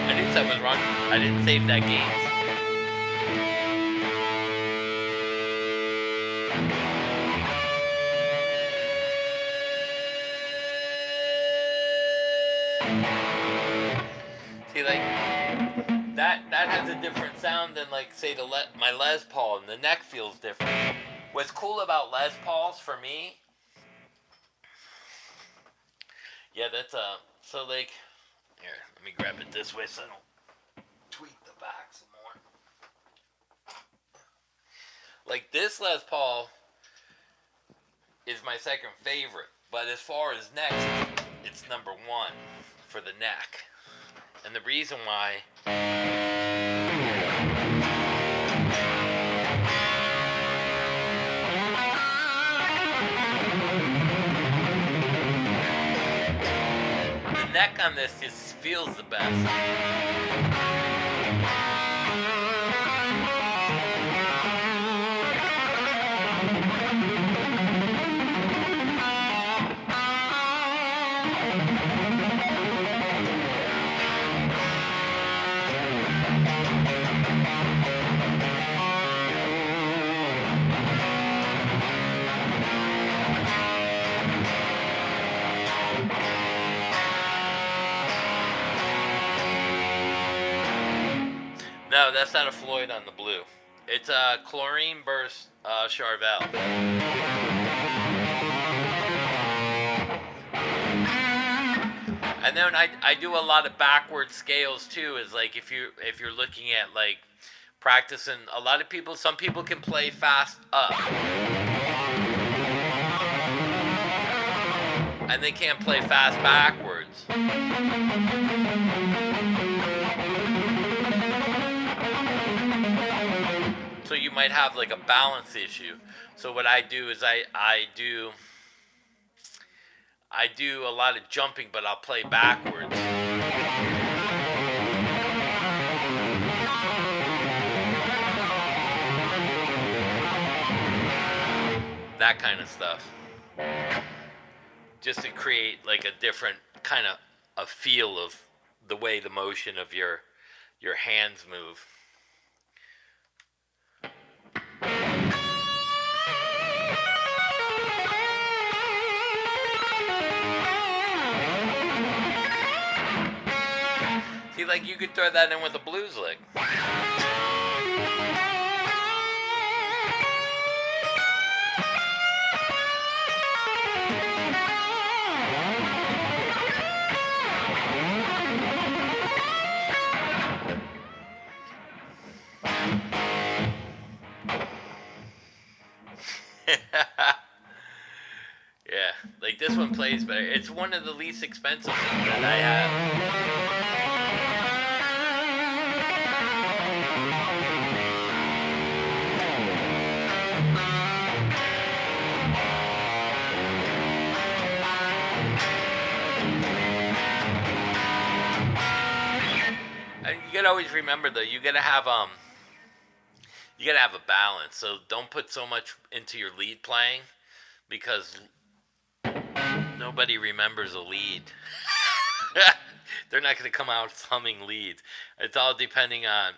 I knew something was wrong. I didn't save that gains. See, like that has a different sound than like say my Les Paul, and the neck feels different. What's cool about Les Pauls for me? Yeah, that's so like here, let me grab it this way so I don't tweak the back some more. Like this Les Paul is my second favorite, but as far as necks, it's number one for the neck. And the reason why the neck on this just feels the best. No, that's not a Floyd on the blue. It's a chlorine burst Charvel. And then I do a lot of backward scales too. Is like if you're looking at like practicing, a lot of people, some people can play fast up, and they can't play fast backwards. So you might have like a balance issue. So what I do is I do a lot of jumping, but I'll play backwards. That kind of stuff. Just to create like a different kind of a feel of the way the motion of your hands move. See, like you could throw that in with a blues lick. Yeah, like this one plays better. It's one of the least expensive that I have. And you gotta always remember though, you gotta have a balance. So don't put so much into your lead playing, because nobody remembers a lead. They're not going to come out humming leads. It's all depending on.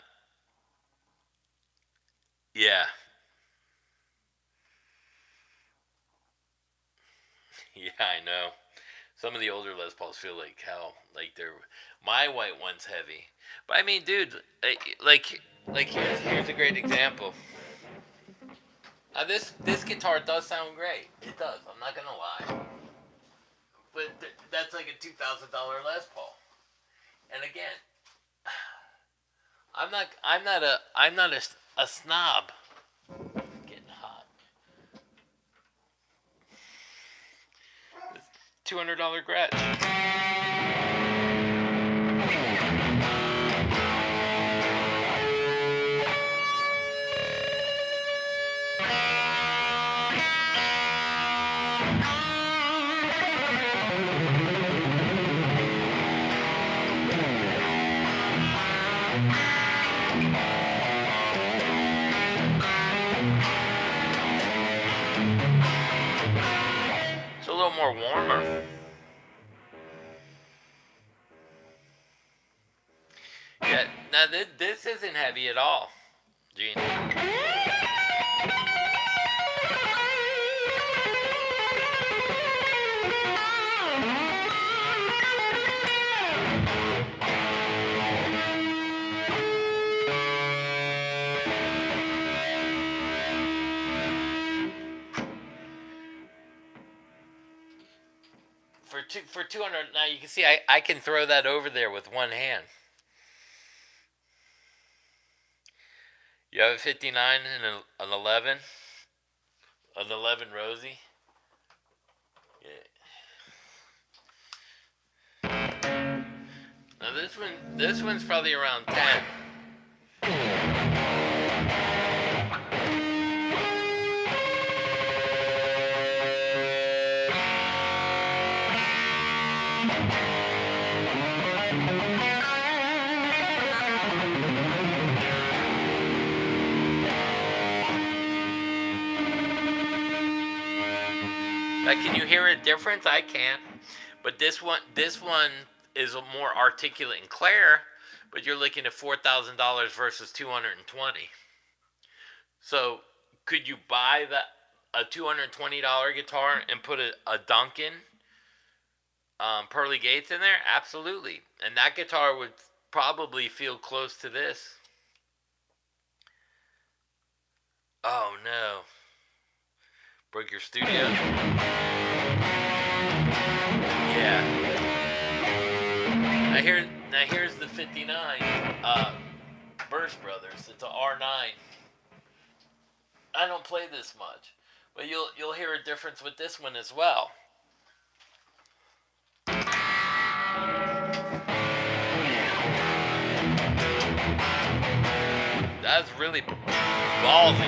Yeah. Yeah, I know. Some of the older Les Pauls feel like hell. Like they're. My white one's heavy. But I mean, dude, like here's a great example. Now this guitar does sound great. It does. I'm not gonna lie. But that's like a $2,000 Les Paul. And again, I'm not a snob. Getting hot. It's $200 Gretsch. It's a little more warmer. Yeah, now this isn't heavy at all, Gene. For 200, now you can see I can throw that over there with one hand. You have a 59 and an 11? An 11 Rosie? Yeah. Now this one's probably around 10. Can you hear a difference? I can't. But this one is more articulate and clear. But you're looking at $4,000 versus 220. So could you buy a $220 guitar and put a Duncan Pearly Gates in there? Absolutely. And that guitar would probably feel close to this. Oh no. Broke your studio? Yeah. Now here's the 59 Burst Brothers. It's a R9. I don't play this much, but you'll hear a difference with this one as well. That's really ballsy.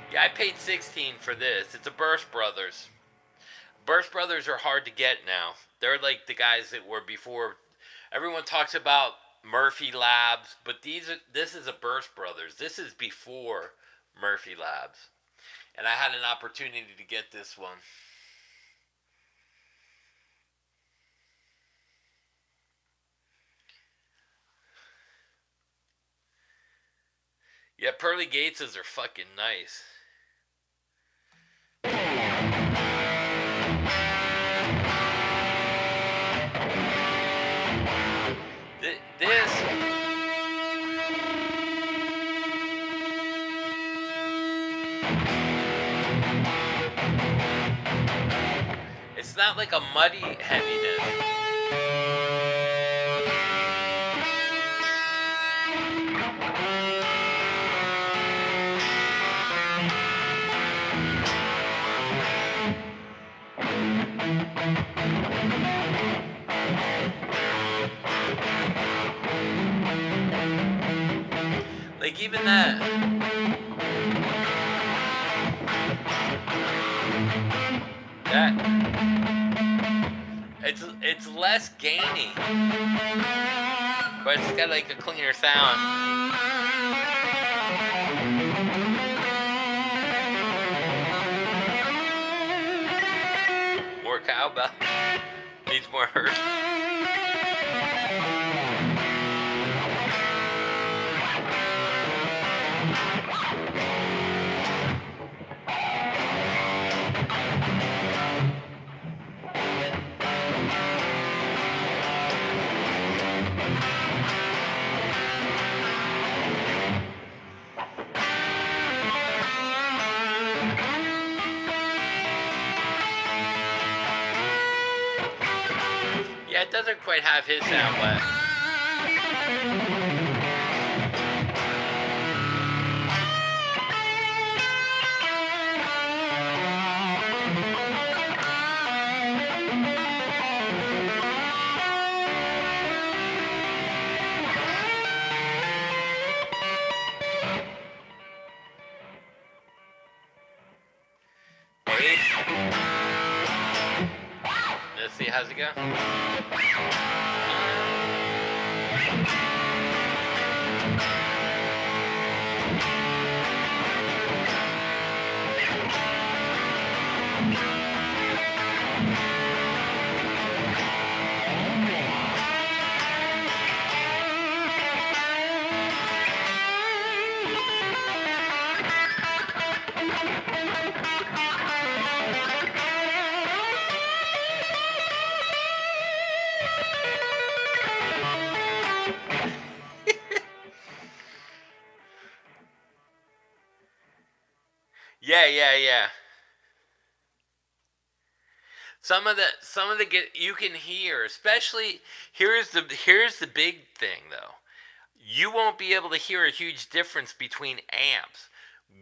Yeah, I paid $16 for this. It's a Burst Brothers. Burst Brothers are hard to get now. They're like the guys that were before. Everyone talks about Murphy Labs, but this is a Burst Brothers. This is before Murphy Labs. And I had an opportunity to get this one. Yeah, Pearly Gateses are fucking nice. This it's not like a muddy heaviness. Like even that it's less gainy, but it's got like a cleaner sound. More cowbell. Needs more hurt. Yeah, it doesn't quite have his sound, but let's see, how's it go? Yeah, yeah, yeah. Some of the get you can hear, especially here's the big thing though. You won't be able to hear a huge difference between amps.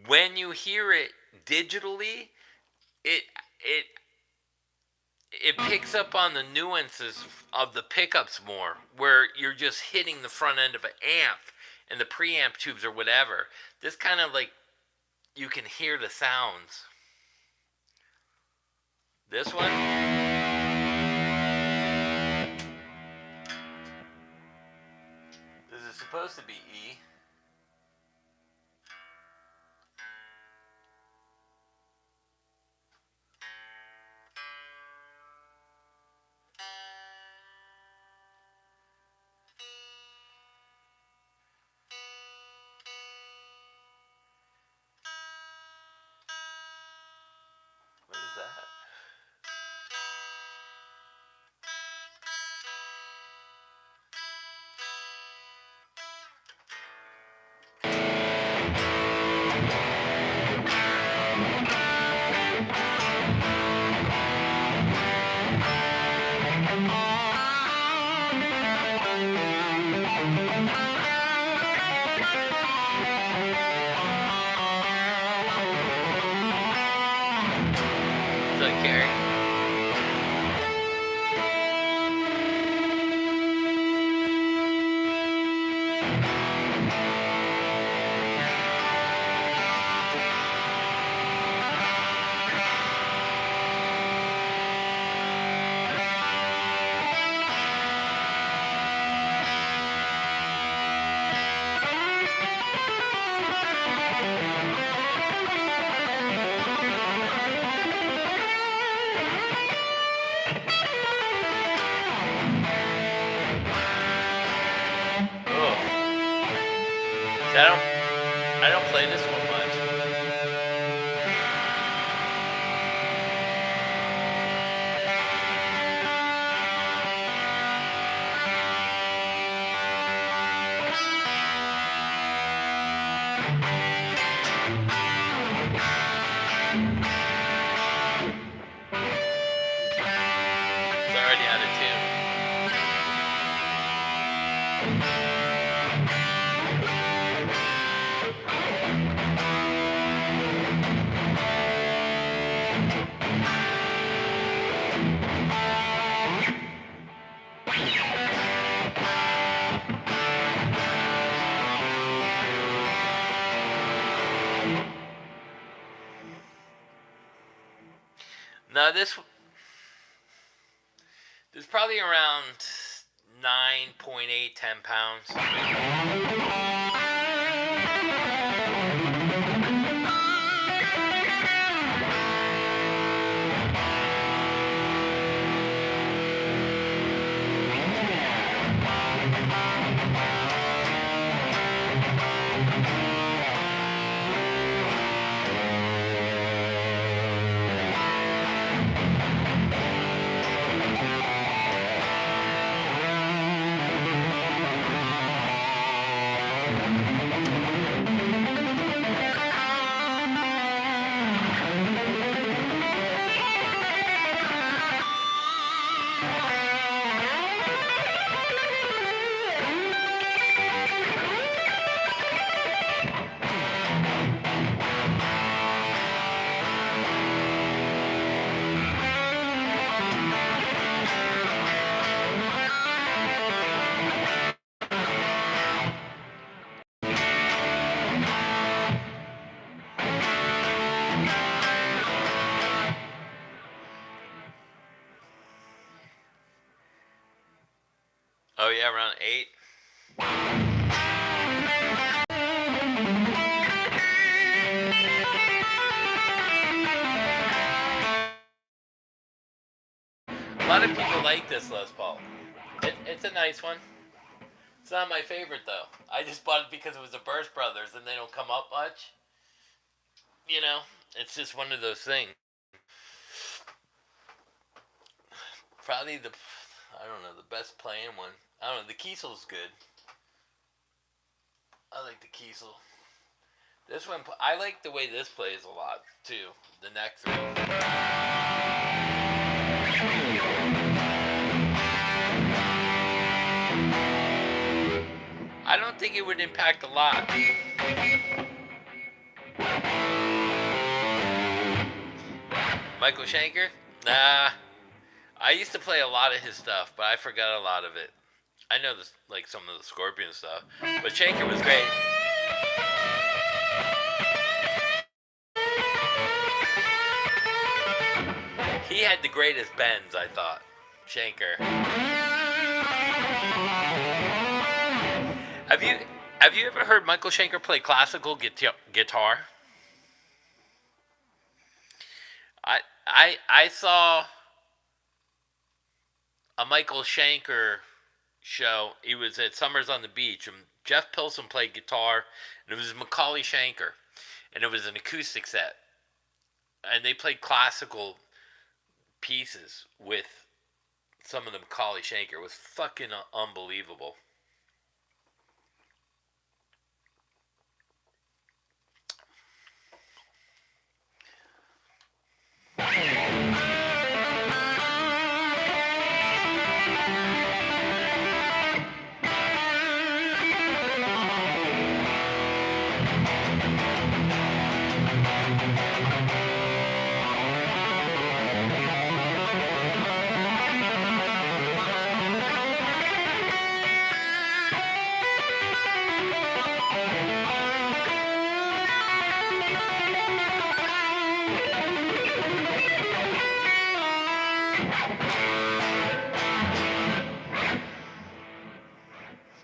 When you hear it digitally, it it it picks up on the nuances of the pickups more, where you're just hitting the front end of an amp and the preamp tubes or whatever. This kind of like you can hear the sounds. This one, this is supposed to be E. What is that? Is that Gary? Oh, I don't play this one much. It's already out of tune. No, this probably around 9.8, 10 pounds. Oh yeah, around 8. A lot of people like this Les Paul. It's a nice one. It's not my favorite though. I just bought it because it was a Burst Brothers and they don't come up much. You know, it's just one of those things. Probably I don't know, the best playing one. I don't know, the Kiesel's good. I like the Kiesel. This one, I like the way this plays a lot too. The neck three. I don't think it would impact a lot. Michael Schenker? Nah. I used to play a lot of his stuff, but I forgot a lot of it. I know this, like some of the Scorpion stuff, but Schenker was great. He had the greatest bends, I thought. Schenker. Have you have you ever heard Michael Schenker play classical guitar? I saw a Michael Schenker show. He was at Summers on the Beach, and Jeff Pilson played guitar, and it was Macaulay Schenker, and it was an acoustic set, and they played classical pieces with some of the Macaulay Schenker. It was fucking unbelievable.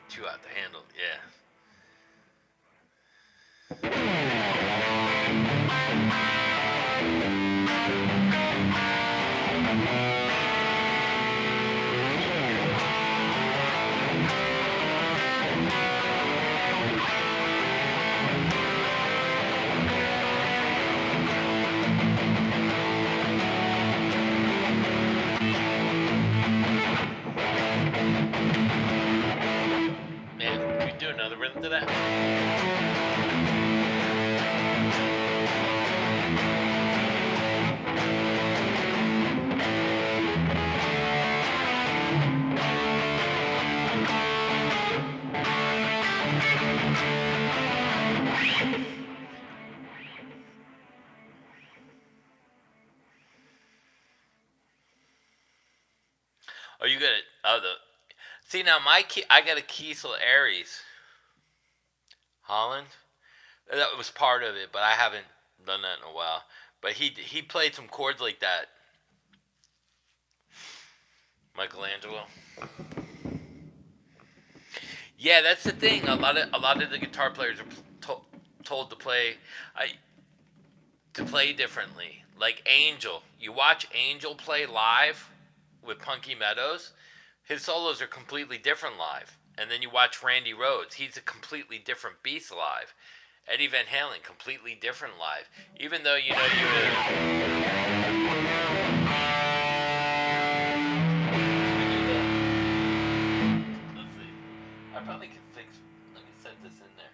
Chew out the handle, yeah. Man, can we do another rhythm to that? Are you good at see now my key? I got a Kiesel Aries Holland. That was part of it, but I haven't done that in a while. But he played some chords like that. Michelangelo. Yeah, that's the thing. A lot of the guitar players are told to play differently. Like Angel, you watch Angel play live with Punky Meadows. His solos are completely different live. And then you watch Randy Rhoads. He's a completely different beast live. Eddie Van Halen, completely different live. Even though you know let's see. I probably could fix. Let me set this in there.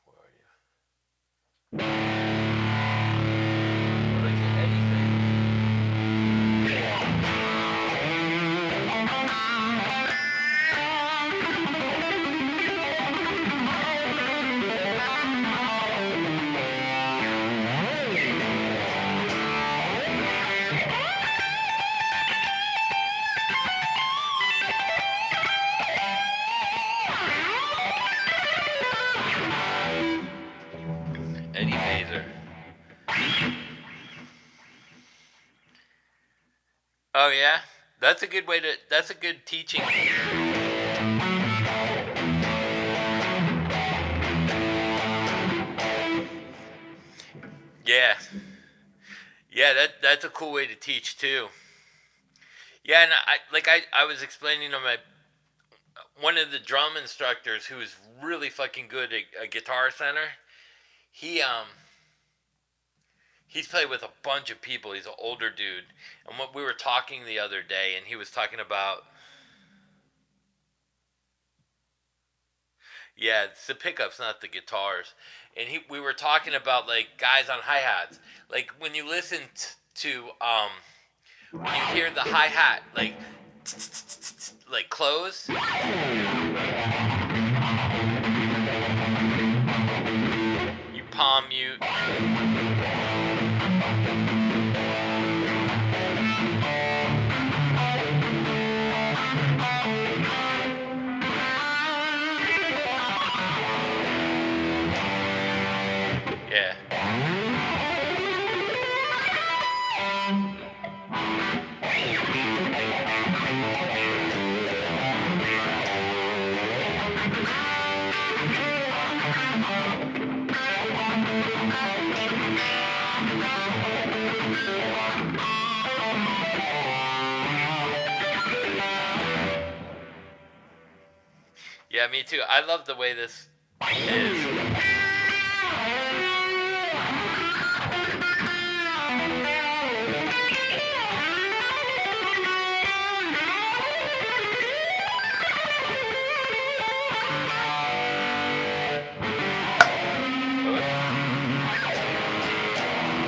Where are you? What did I get Eddie Eddie Phaser. Oh yeah, that's a good way to. That's a good teaching. Yeah, yeah. That's a cool way to teach too. Yeah, and I was explaining to my one of the drum instructors who is really fucking good at a Guitar Center. He He's played with a bunch of people. He's an older dude. And what we were talking the other day, and he was talking about, yeah, it's the pickups, not the guitars. And we were talking about like guys on hi hats. Like when you listen to when you hear the hi hat like close, you palm mute. Yeah. Yeah, me too. I love the way this is.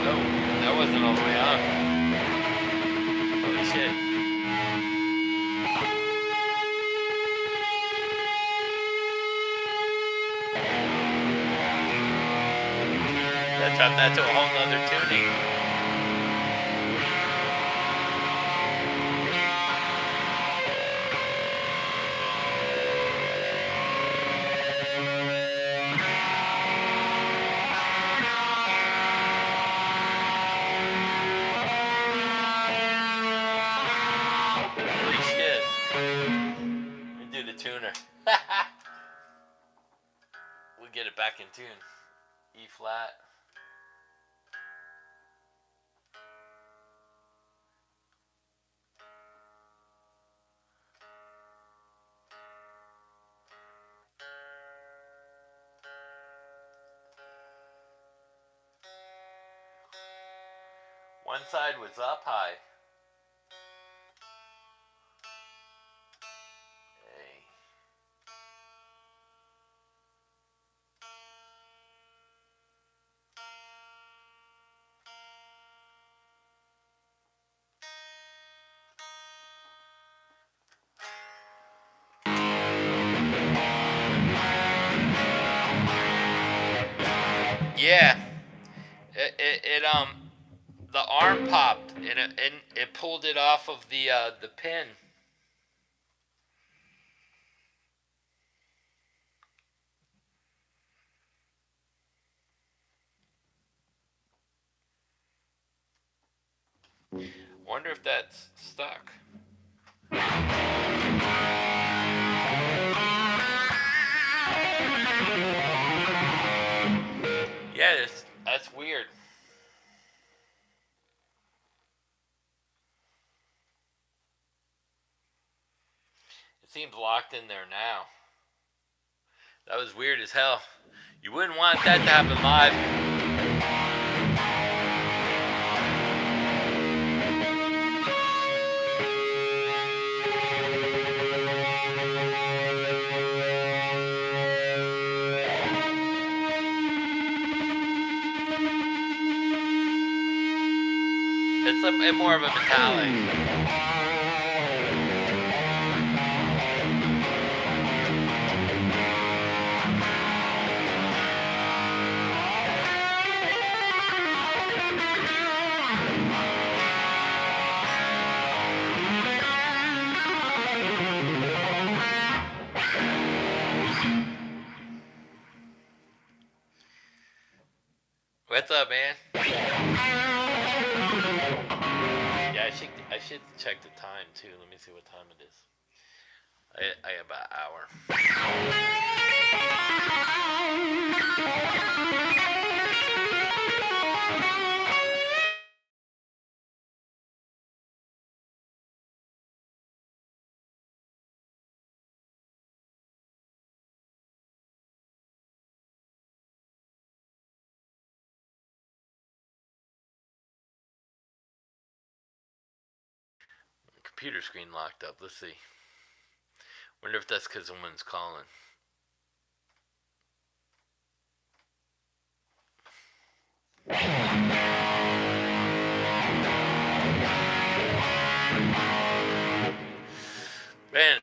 No, that wasn't all the way on. Holy shit. That dropped that to a whole nother tuning. Holy shit. Let me do the tuner. We'll get it back in tune. E flat. One side was up high. Hey. Yeah. It the arm popped and it pulled it off of the pin. Wonder if that's stuck. Yeah, that's weird. It seems locked in there now. That was weird as hell. You wouldn't want that to happen live. It's more of a metallic. What's up, man? Yeah, I should check the time too. Let me see what time it is. I have an hour. computer screen locked up. Let's see. Wonder if that's because someone's calling. Man,